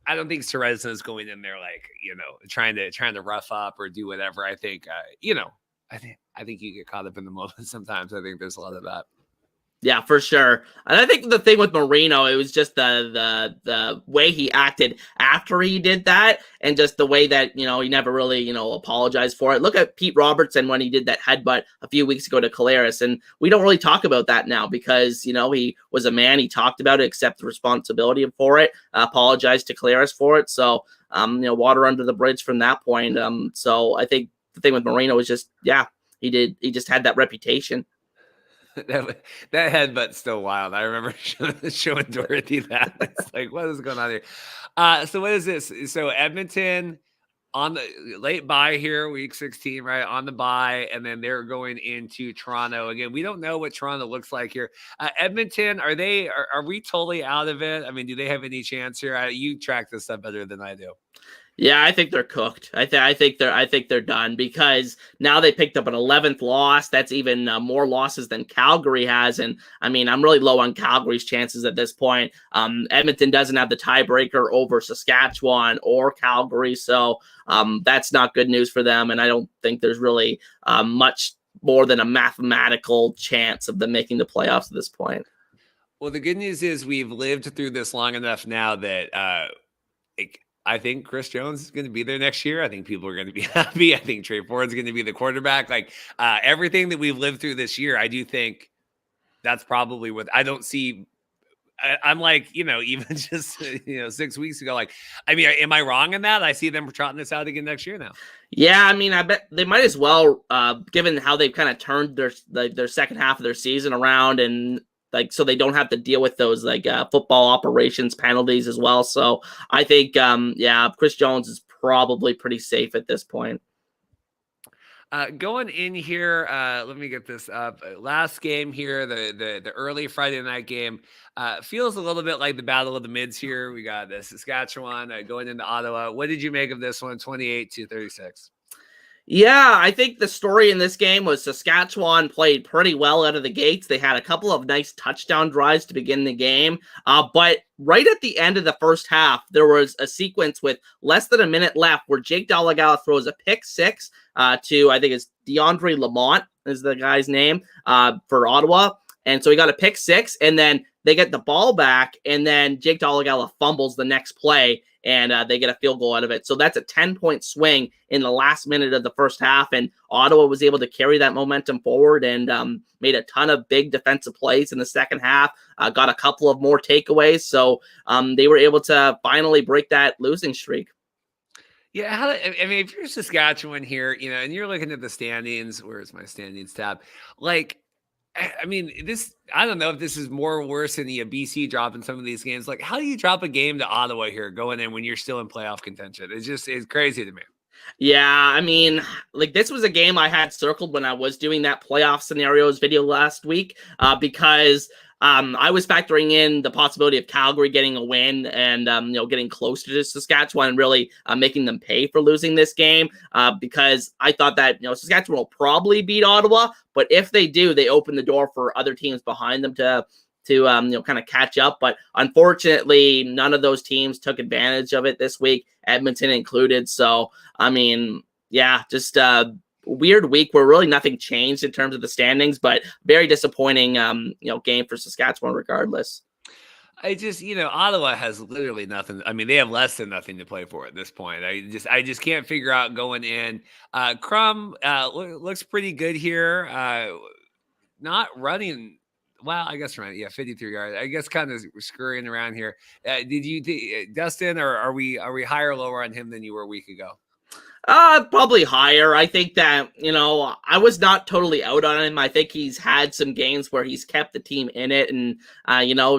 [SPEAKER 1] I don't think Serezna is going in there trying to rough up or do whatever. I think I think you get caught up in the moment sometimes. I think there's a lot of that.
[SPEAKER 2] Yeah, for sure. And I think the thing with Marino, it was just the way he acted after he did that, and just the way that, he never really, apologized for it. Look at Pete Robertson when he did that headbutt a few weeks ago to Collaros, and we don't really talk about that now because, he was a man. He talked about it, accepted responsibility for it, apologized to Collaros for it. So, water under the bridge from that point. So I think the thing with Marino was just, he just had that reputation.
[SPEAKER 1] that headbutt's still wild. I remember showing Dorothy that. It's like, what is going on here? So what is this? So Edmonton on the late bye here, week 16, right? On the bye, and then they're going into Toronto. Again, we don't know what Toronto looks like here. Edmonton, are we totally out of it? I mean, do they have any chance here? You track this stuff better than I do.
[SPEAKER 2] Yeah, I think they're cooked. I think they're done because now they picked up an 11th loss. That's even more losses than Calgary has, and I mean, I'm really low on Calgary's chances at this point. Edmonton doesn't have the tiebreaker over Saskatchewan or Calgary, so that's not good news for them. And I don't think there's really much more than a mathematical chance of them making the playoffs at this point.
[SPEAKER 1] Well, the good news is we've lived through this long enough now that I think Chris Jones is going to be there next year. I think people are going to be happy. I think Trey Ford's going to be the quarterback. Like everything that we've lived through this year, I do think that's probably what I don't see. I'm like, even just, 6 weeks ago, like, I mean, am I wrong in that? I see them trotting this out again next year now.
[SPEAKER 2] Yeah, I mean, I bet they might as well, given how they've kind of turned their second half of their season around, and so they don't have to deal with those football operations penalties as well. So I think, Chris Jones is probably pretty safe at this point.
[SPEAKER 1] Going in here, let me get this up. Last game here, the early Friday night game, feels a little bit like the Battle of the Mids here. We got the Saskatchewan going into Ottawa. What did you make of this one, 28-36?
[SPEAKER 2] Yeah, I think the story in this game was Saskatchewan played pretty well out of the gates. They had a couple of nice touchdown drives to begin the game. But right at the end of the first half, there was a sequence with less than a minute left where Jake Dolegala throws a pick six to, I think it's DeAndre Lamont is the guy's name for Ottawa. And so he got a pick six, and then they get the ball back, and then Jake Dolegala fumbles the next play, and they get a field goal out of it. So that's a 10-point swing in the last minute of the first half, and Ottawa was able to carry that momentum forward and made a ton of big defensive plays in the second half, got a couple of more takeaways. So they were able to finally break that losing streak.
[SPEAKER 1] Yeah, I mean, if you're Saskatchewan here, and you're looking at the standings, where's my standings tab? Like, I mean, I don't know if this is more worse than the BC drop in some of these games. Like, how do you drop a game to Ottawa here going in when you're still in playoff contention? It's crazy to me.
[SPEAKER 2] Yeah, I mean, this was a game I had circled when I was doing that playoff scenarios video last week because I was factoring in the possibility of Calgary getting a win and, getting closer to Saskatchewan and really making them pay for losing this game because I thought that, Saskatchewan will probably beat Ottawa, but if they do, they open the door for other teams behind them to to kind of catch up. But unfortunately, none of those teams took advantage of it this week, Edmonton included. So, I mean, yeah, just weird week where really nothing changed in terms of the standings, but very disappointing, game for Saskatchewan regardless.
[SPEAKER 1] I just, Ottawa has literally nothing. I mean, they have less than nothing to play for at this point. I just can't figure out going in. Crum looks pretty good here. Not running. Well, I guess right. Yeah, 53 yards. I guess kind of scurrying around here. Did you, Dustin, or are we higher or lower on him than you were a week ago?
[SPEAKER 2] Probably higher. I think that, I was not totally out on him. I think he's had some games where he's kept the team in it, and,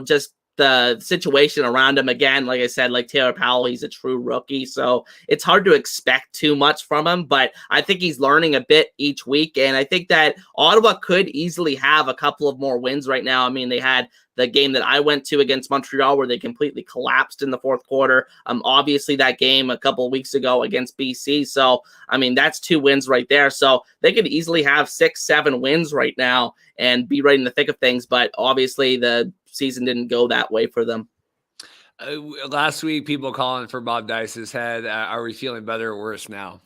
[SPEAKER 2] just the situation around him. Again, like I said, like Taylor Powell, he's a true rookie, so it's hard to expect too much from him, but I think he's learning a bit each week, and I think that Ottawa could easily have a couple of more wins right now. I mean, they had the game that I went to against Montreal where they completely collapsed in the fourth quarter. Obviously that game a couple of weeks ago against BC. So, I mean, that's 2 wins right there. So they could easily have 6-7 wins right now and be right in the thick of things. But obviously the season didn't go that way for them.
[SPEAKER 1] Last week, people calling for Bob Dice's head. Are we feeling better or worse now?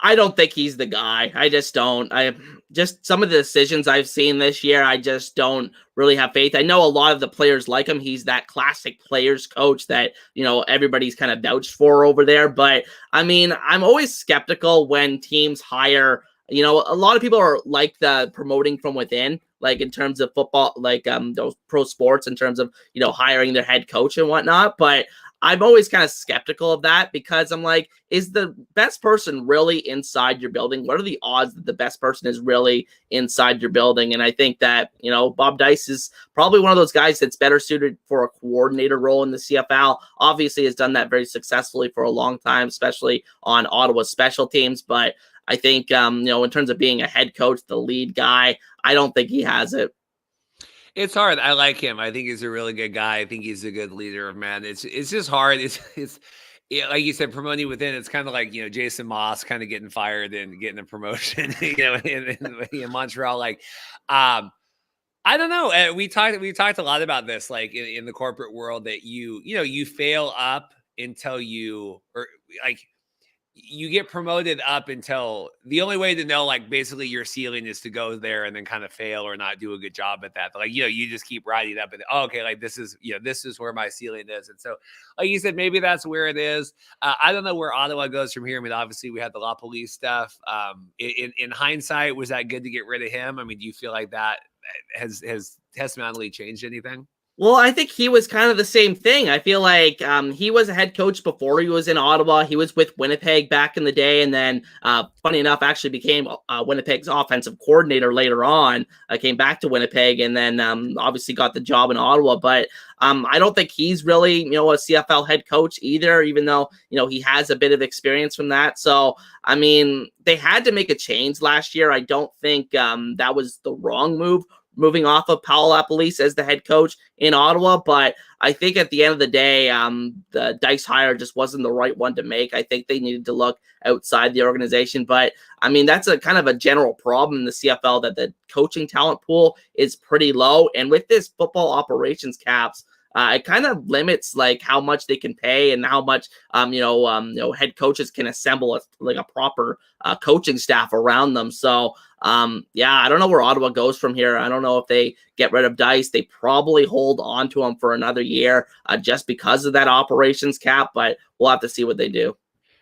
[SPEAKER 2] I don't think he's the guy. I just don't. I just, some of the decisions I've seen this year, I just don't really have faith. I know a lot of the players like him. He's that classic players coach that, everybody's kind of vouched for over there. But I mean, I'm always skeptical when teams hire, a lot of people are like the promoting from within, like in terms of football, like those pro sports in terms of, hiring their head coach and whatnot. But I'm always kind of skeptical of that because I'm like, is the best person really inside your building? What are the odds that the best person is really inside your building? And I think that, Bob Dice is probably one of those guys that's better suited for a coordinator role in the CFL. Obviously has done that very successfully for a long time, especially on Ottawa special teams. But I think, in terms of being a head coach, the lead guy, I don't think he has it.
[SPEAKER 1] It's hard. I like him. I think he's a really good guy. I think he's a good leader of men. It's just hard. It's like you said, promoting within. It's kind of like Jason Moss kind of getting fired and getting a promotion. In Montreal. Like, I don't know. We talked a lot about this, like in the corporate world, that you fail up until you get promoted up until the only way to know, like, basically your ceiling is to go there and then kind of fail or not do a good job at that. But you just keep riding up and, okay, like this is where my ceiling is. And so, like you said, maybe that's where it is. I don't know where Ottawa goes from here. I mean, obviously we had the La Police stuff. In hindsight, was that good to get rid of him? I mean, do you feel like that has testamentally changed anything?
[SPEAKER 2] Well, I think he was kind of the same thing. I feel like he was a head coach before he was in Ottawa. He was with Winnipeg back in the day, and then, funny enough, actually became Winnipeg's offensive coordinator later on. Came back to Winnipeg, and then obviously got the job in Ottawa. But I don't think he's really, a CFL head coach either, even though, he has a bit of experience from that. So, I mean, they had to make a change last year. I don't think that was the wrong move, moving off of Paul LaPolice as the head coach in Ottawa. But I think at the end of the day, the Dice hire just wasn't the right one to make. I think they needed to look outside the organization. But I mean, that's a kind of a general problem in the CFL, that the coaching talent pool is pretty low. And with this football operations caps, it kind of limits like how much they can pay and how much head coaches can assemble a proper coaching staff around them. So I don't know where Ottawa goes from here. I don't know if they get rid of Dice. They probably hold on to him for another year just because of that operations cap, but we'll have to see what they do.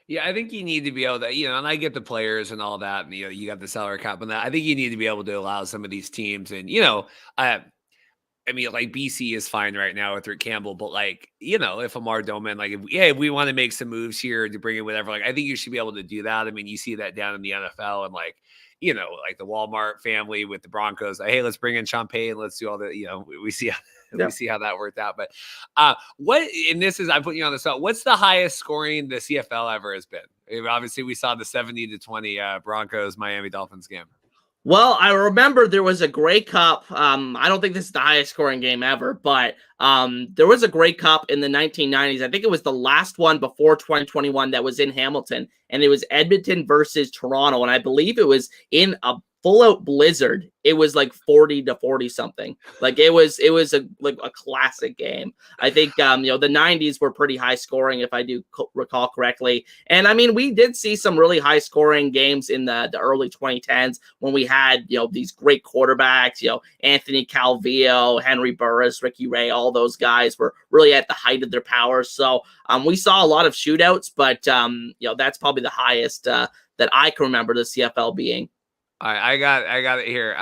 [SPEAKER 1] Yeah, I think you need to be able to, and I get the players and all that, and you got the salary cap and that. I think you need to be able to allow some of these teams, and I mean, like BC is fine right now with Rick Campbell, but like, if Amar Doman, like, if we want to make some moves here to bring in whatever, like, I think you should be able to do that. I mean, you see that down in the NFL and like the Walmart family with the Broncos. Like, hey, let's bring in Champagne. Let's do all the, we see how that worked out. But I'm putting you on the spot. What's the highest scoring the CFL ever has been? I mean, obviously, we saw the 70-20 Broncos Miami Dolphins game.
[SPEAKER 2] Well, I remember there was a Grey Cup. I don't think this is the highest scoring game ever, but there was a Grey Cup in the 1990s. I think it was the last one before 2021 that was in Hamilton, and it was Edmonton versus Toronto. And I believe it was in a full-out blizzard it was like 40-40 something. Like it was a classic game. I think the 90s were pretty high scoring, if I do recall correctly. And I mean, we did see some really high scoring games in the early 2010s when we had these great quarterbacks. Anthony Calvillo, Henry Burris, Ricky Ray, all those guys were really at the height of their powers. So we saw a lot of shootouts, but that's probably the highest that I can remember the CFL being.
[SPEAKER 1] All right, I got it here.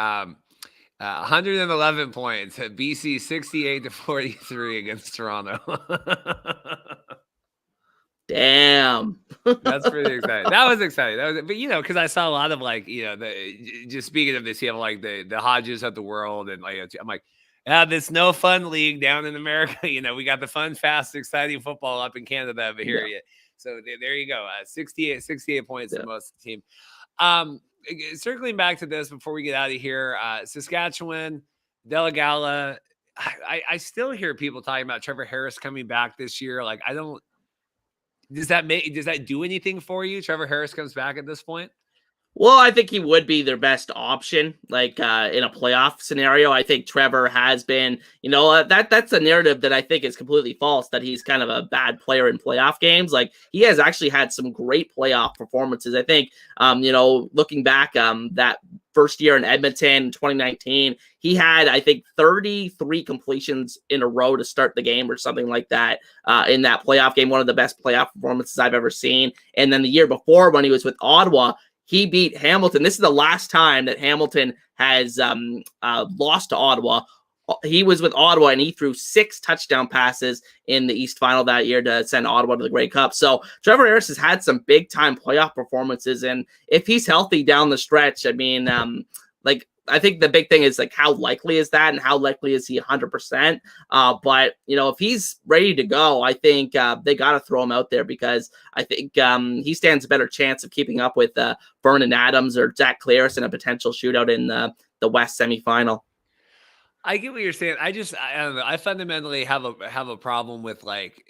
[SPEAKER 1] 111 points. BC 68-43 against Toronto.
[SPEAKER 2] Damn.
[SPEAKER 1] That's pretty exciting. That was exciting. But because I saw a lot of just speaking of this, you have like the Hodges of the world, and I'm like, this no fun league down in America. We got the fun, fast, exciting football up in Canada, but here you. So there you go. 68 points the most team. Circling back to this before we get out of here, Saskatchewan, Delagala. I still hear people talking about Trevor Harris coming back this year. Like, I don't. Does that do anything for you? Trevor Harris comes back at this point?
[SPEAKER 2] Well, I think he would be their best option, like in a playoff scenario. I think Trevor has been, that's a narrative that I think is completely false, that he's kind of a bad player in playoff games. Like, he has actually had some great playoff performances. I think, looking back, that first year in Edmonton, 2019, he had, I think, 33 completions in a row to start the game or something like that in that playoff game. One of the best playoff performances I've ever seen. And then the year before, when he was with Ottawa, he beat Hamilton. This is the last time that Hamilton has lost to Ottawa. He was with Ottawa, and he threw 6 touchdown passes in the East Final that year to send Ottawa to the Grey Cup. So Trevor Harris has had some big-time playoff performances, and if he's healthy down the stretch, I mean, I think the big thing is, like, how likely is that, and how likely is he 100%? But, if he's ready to go, I think they got to throw him out there, because I think he stands a better chance of keeping up with Vernon Adams or Zach Claris in a potential shootout in the West semifinal.
[SPEAKER 1] I get what you're saying. I don't know. I fundamentally have a problem with, like,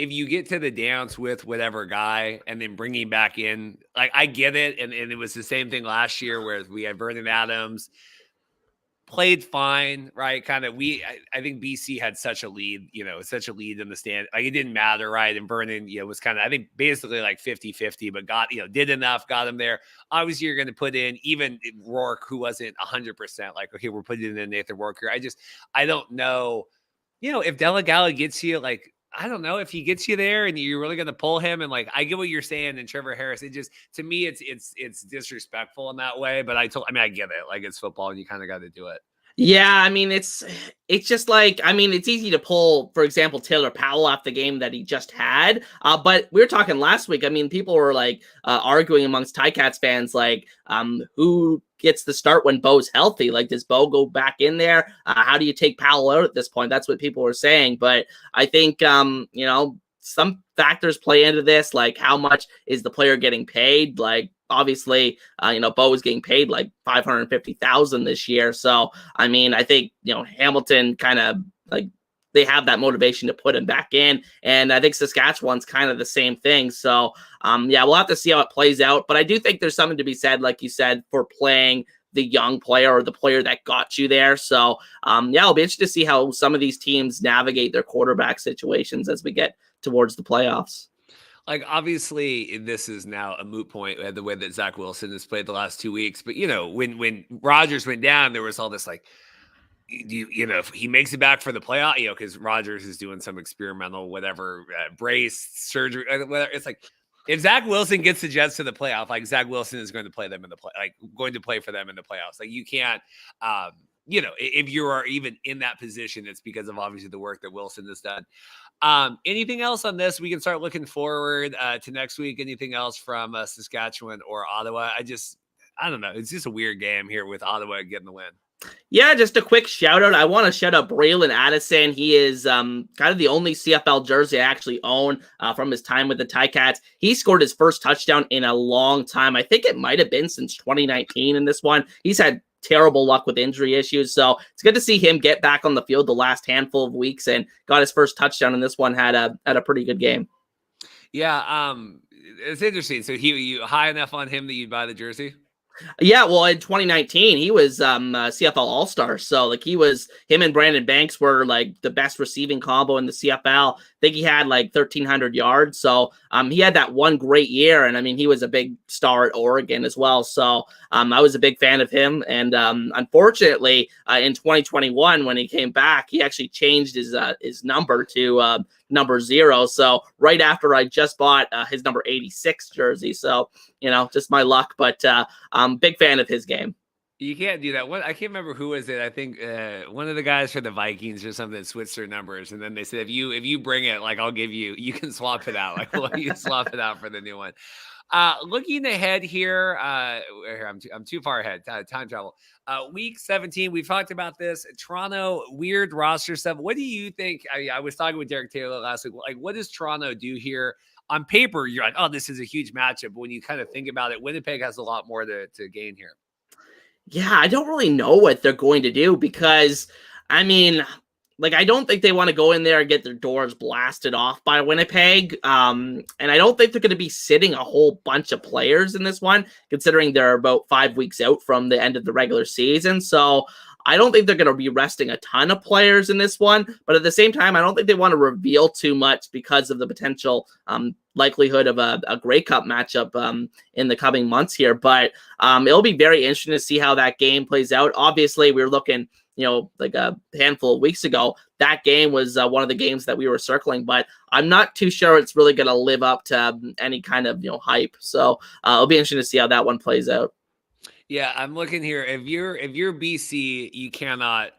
[SPEAKER 1] if you get to the dance with whatever guy and then bringing back in, like, I get it. And it was the same thing last year where we had Vernon Adams, played fine, right? Kind of, I think BC had such a lead, such a lead in the stand. Like, it didn't matter, right? And Vernon, was kind of, I think, basically like 50-50, but did enough, got him there. Obviously, you're going to put in even Rourke, who wasn't 100%, like, okay, we're putting in Nathan Rourke here. I don't know, if Delagala gets you, like, I don't know if he gets you there and you're really going to pull him. And, like, I get what you're saying. And Trevor Harris, to me, it's disrespectful in that way. But I get it. Like, it's football and you kind of got to do it.
[SPEAKER 2] Yeah, I mean, it's just like, I mean, it's easy to pull, for example, Taylor Powell off the game that he just had. But we were talking last week. I mean, people were like arguing amongst Ticats fans, like, who gets the start when Bo's healthy? Like, does Bo go back in there? How do you take Powell out at this point? That's what people were saying. But I think, some factors play into this, like how much is the player getting paid? Like, obviously, Bo is getting paid like $550,000 this year. So, I mean, I think, Hamilton kind of, like, they have that motivation to put him back in. And I think Saskatchewan's kind of the same thing. So, we'll have to see how it plays out. But I do think there's something to be said, like you said, for playing the young player or the player that got you there. So, it'll be interesting to see how some of these teams navigate their quarterback situations as we get towards the playoffs.
[SPEAKER 1] Like, obviously, this is now a moot point, the way that Zach Wilson has played the last 2 weeks. But, when Rodgers went down, there was all this, like, if he makes it back for the playoff, because Rodgers is doing some experimental, whatever, brace surgery, whatever. It's like, if Zach Wilson gets the Jets to the playoff, like, Zach Wilson is going to play them in the going to play for them in the playoffs. Like, you can't, if you are even in that position, it's because of obviously the work that Wilson has done. Anything else on this? We can start looking forward to next week. Anything else from Saskatchewan or Ottawa? I don't know. It's just a weird game here with Ottawa getting the win.
[SPEAKER 2] Yeah, just a quick shout out. I want to shout out Braylon Addison. He is kind of the only CFL jersey I actually own from his time with the Ticats. He scored his first touchdown in a long time. I think it might have been since 2019 in this one. He's had terrible luck with injury issues. So it's good to see him get back on the field the last handful of weeks and got his first touchdown in this one, had a pretty good game.
[SPEAKER 1] Yeah, it's interesting. So you high enough on him that you'd buy the jersey?
[SPEAKER 2] Yeah, well, in 2019, he was CFL All-Star. So like him and Brandon Banks were like the best receiving combo in the CFL. I think he had like 1,300 yards. So he had that one great year, and I mean he was a big star at Oregon as well. So I was a big fan of him, and unfortunately, in 2021 when he came back, he actually changed his number to number 0. So right after I just bought his number 86 jersey. So just my luck, but I'm big fan of his game.
[SPEAKER 1] You can't do that. What I can't remember who was it. I think one of the guys for the Vikings or something switched their numbers, and then they said if you bring it, like I'll give you can swap it out. Like you swap it out for the new one. Looking ahead here, I'm too far ahead. Time travel. Week 17, we talked about this. Toronto, weird roster stuff. What do you think? I was talking with Derek Taylor last week. Like, what does Toronto do here? On paper, you're like, oh, this is a huge matchup. But when you kind of think about it, Winnipeg has a lot more to gain here.
[SPEAKER 2] Yeah, I don't really know what they're going to do because, I mean, like I don't think they want to go in there and get their doors blasted off by Winnipeg. And I don't think they're going to be sitting a whole bunch of players in this one, considering they're about 5 weeks out from the end of the regular season. So I don't think they're going to be resting a ton of players in this one. But at the same time, I don't think they want to reveal too much because of the potential likelihood of a Grey Cup matchup in the coming months here. But it'll be very interesting to see how that game plays out. Obviously, we were looking, like a handful of weeks ago, that game was one of the games that we were circling, but I'm not too sure it's really going to live up to any kind of, hype. So it'll be interesting to see how that one plays out.
[SPEAKER 1] Yeah, I'm looking here. If you're BC, you cannot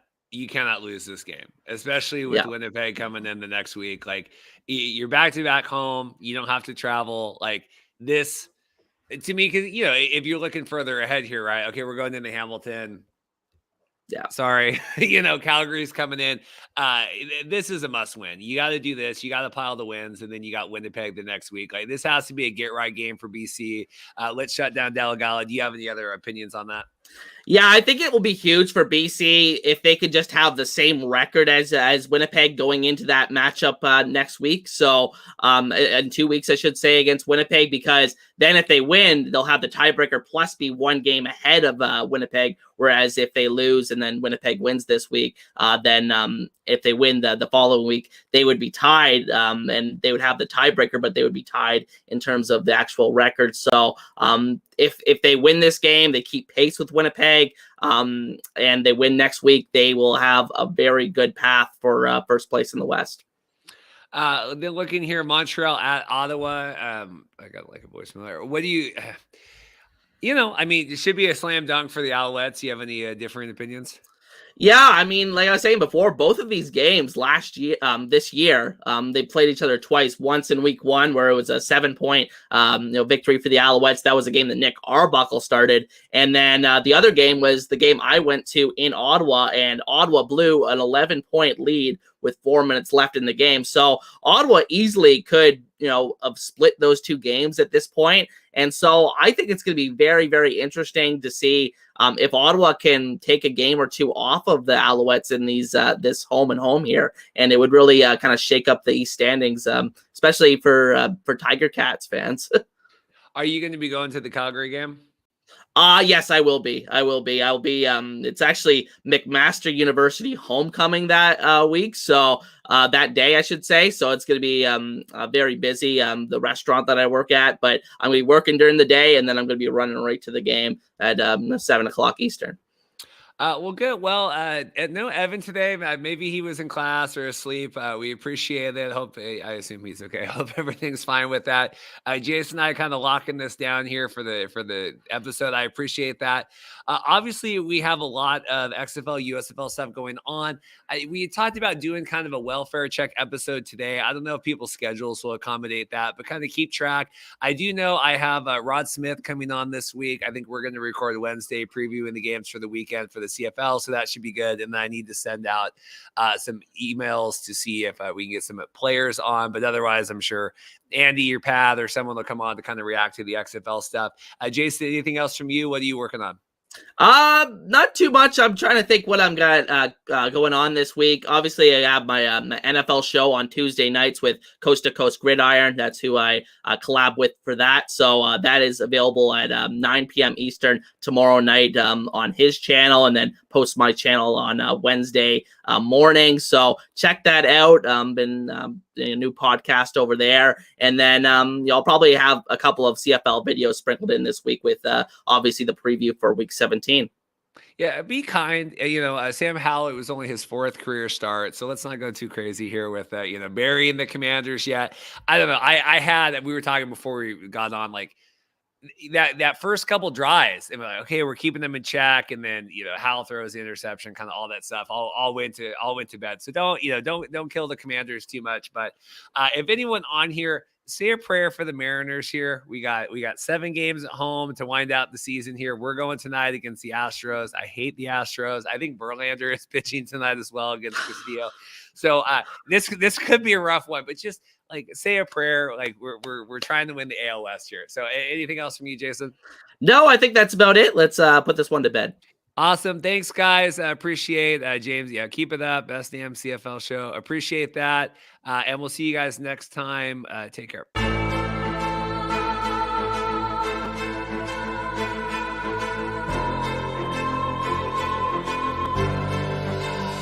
[SPEAKER 1] lose this game, especially with Winnipeg coming in the next week. Like you're back to back home. You don't have to travel like this to me. Cause if you're looking further ahead here, right? Okay. We're going into Hamilton.
[SPEAKER 2] Yeah.
[SPEAKER 1] Sorry. Calgary's coming in. This is a must win. You got to do this. You got to pile the wins. And then you got Winnipeg the next week. Like this has to be a get right game for BC. Let's shut down Delgado. Do you have any other opinions on that?
[SPEAKER 2] Yeah, I think it will be huge for BC if they could just have the same record as Winnipeg going into that matchup next week. So, in 2 weeks, I should say, against Winnipeg, because then if they win, they'll have the tiebreaker plus be one game ahead of Winnipeg. Whereas if they lose and then Winnipeg wins this week, then if they win the following week, they would be tied and they would have the tiebreaker, but they would be tied in terms of the actual record. So if they win this game, they keep pace with Winnipeg and they win next week, they will have a very good path for first place in the West.
[SPEAKER 1] Then looking here, Montreal at Ottawa. I got like a voicemail there. What do you... I mean, it should be a slam dunk for the Alouettes. You have any different opinions?
[SPEAKER 2] Yeah, I mean, like I was saying before, both of these games this year, they played each other twice. Once in week 1, where it was a 7-point, victory for the Alouettes. That was a game that Nick Arbuckle started, and then the other game was the game I went to in Ottawa, and Ottawa blew an 11-point lead with 4 minutes left in the game. So Ottawa easily could, have split those two games at this point. And so I think it's going to be very, very interesting to see if Ottawa can take a game or two off of the Alouettes in this home and home here. And it would really kind of shake up the East standings, especially for Tiger Cats fans.
[SPEAKER 1] Are you going to be going to the Calgary game?
[SPEAKER 2] Yes, I will be. I'll be, it's actually McMaster University homecoming that week. So that day, I should say. So it's going to be very busy, the restaurant that I work at, but I'm going to be working during the day, and then I'm going to be running right to the game at 7:00 Eastern.
[SPEAKER 1] Well, good. Well, no Evan today. Maybe he was in class or asleep. We appreciate it. I assume he's okay. Hope everything's fine with that. Jason and I kind of locking this down here for the episode. I appreciate that. Obviously, we have a lot of XFL, USFL stuff going on. We talked about doing kind of a welfare check episode today. I don't know if people's schedules will accommodate that, but kind of keep track. I do know I have Rod Smith coming on this week. I think we're going to record Wednesday previewing the games for the weekend for the CFL, so that should be good. And then I need to send out some emails to see if we can get some players on, but otherwise I'm sure Andy or Pat or someone will come on to kind of react to the XFL stuff. Jason, anything else from you? What are you working on?
[SPEAKER 2] Not too much. I'm trying to think what I'm got going on this week. Obviously, I have my NFL show on Tuesday nights with Coast to Coast Gridiron. That's who I collab with for that. So that is available at 9 p.m. Eastern tomorrow night on his channel, and then post my channel on Wednesday morning. So check that out. Been a new podcast over there, and then you'll probably have a couple of CFL videos sprinkled in this week with obviously the preview for Week 17.
[SPEAKER 1] Yeah, be kind. Sam Howell, it was only his 4th career start, so let's not go too crazy here with burying the Commanders yet. I don't know. We were talking before we got on, like that first couple drives, and we're like, okay, we're keeping them in check, and then Howell throws the interception, kind of all that stuff. All went to bed. So don't kill the Commanders too much. But if anyone on here, say a prayer for the Mariners here. We got 7 games at home to wind out the season here. We're going tonight against the Astros. I hate the Astros. I think Verlander is pitching tonight as well against Castillo. So this could be a rough one, but just like say a prayer. Like we're trying to win the AL West here. So anything else from you, Jason?
[SPEAKER 2] No, I think that's about it. Let's put this one to bed.
[SPEAKER 1] Awesome. Thanks, guys. I appreciate James. Yeah, keep it up. Best damn CFL show. Appreciate that. And we'll see you guys next time. Take care.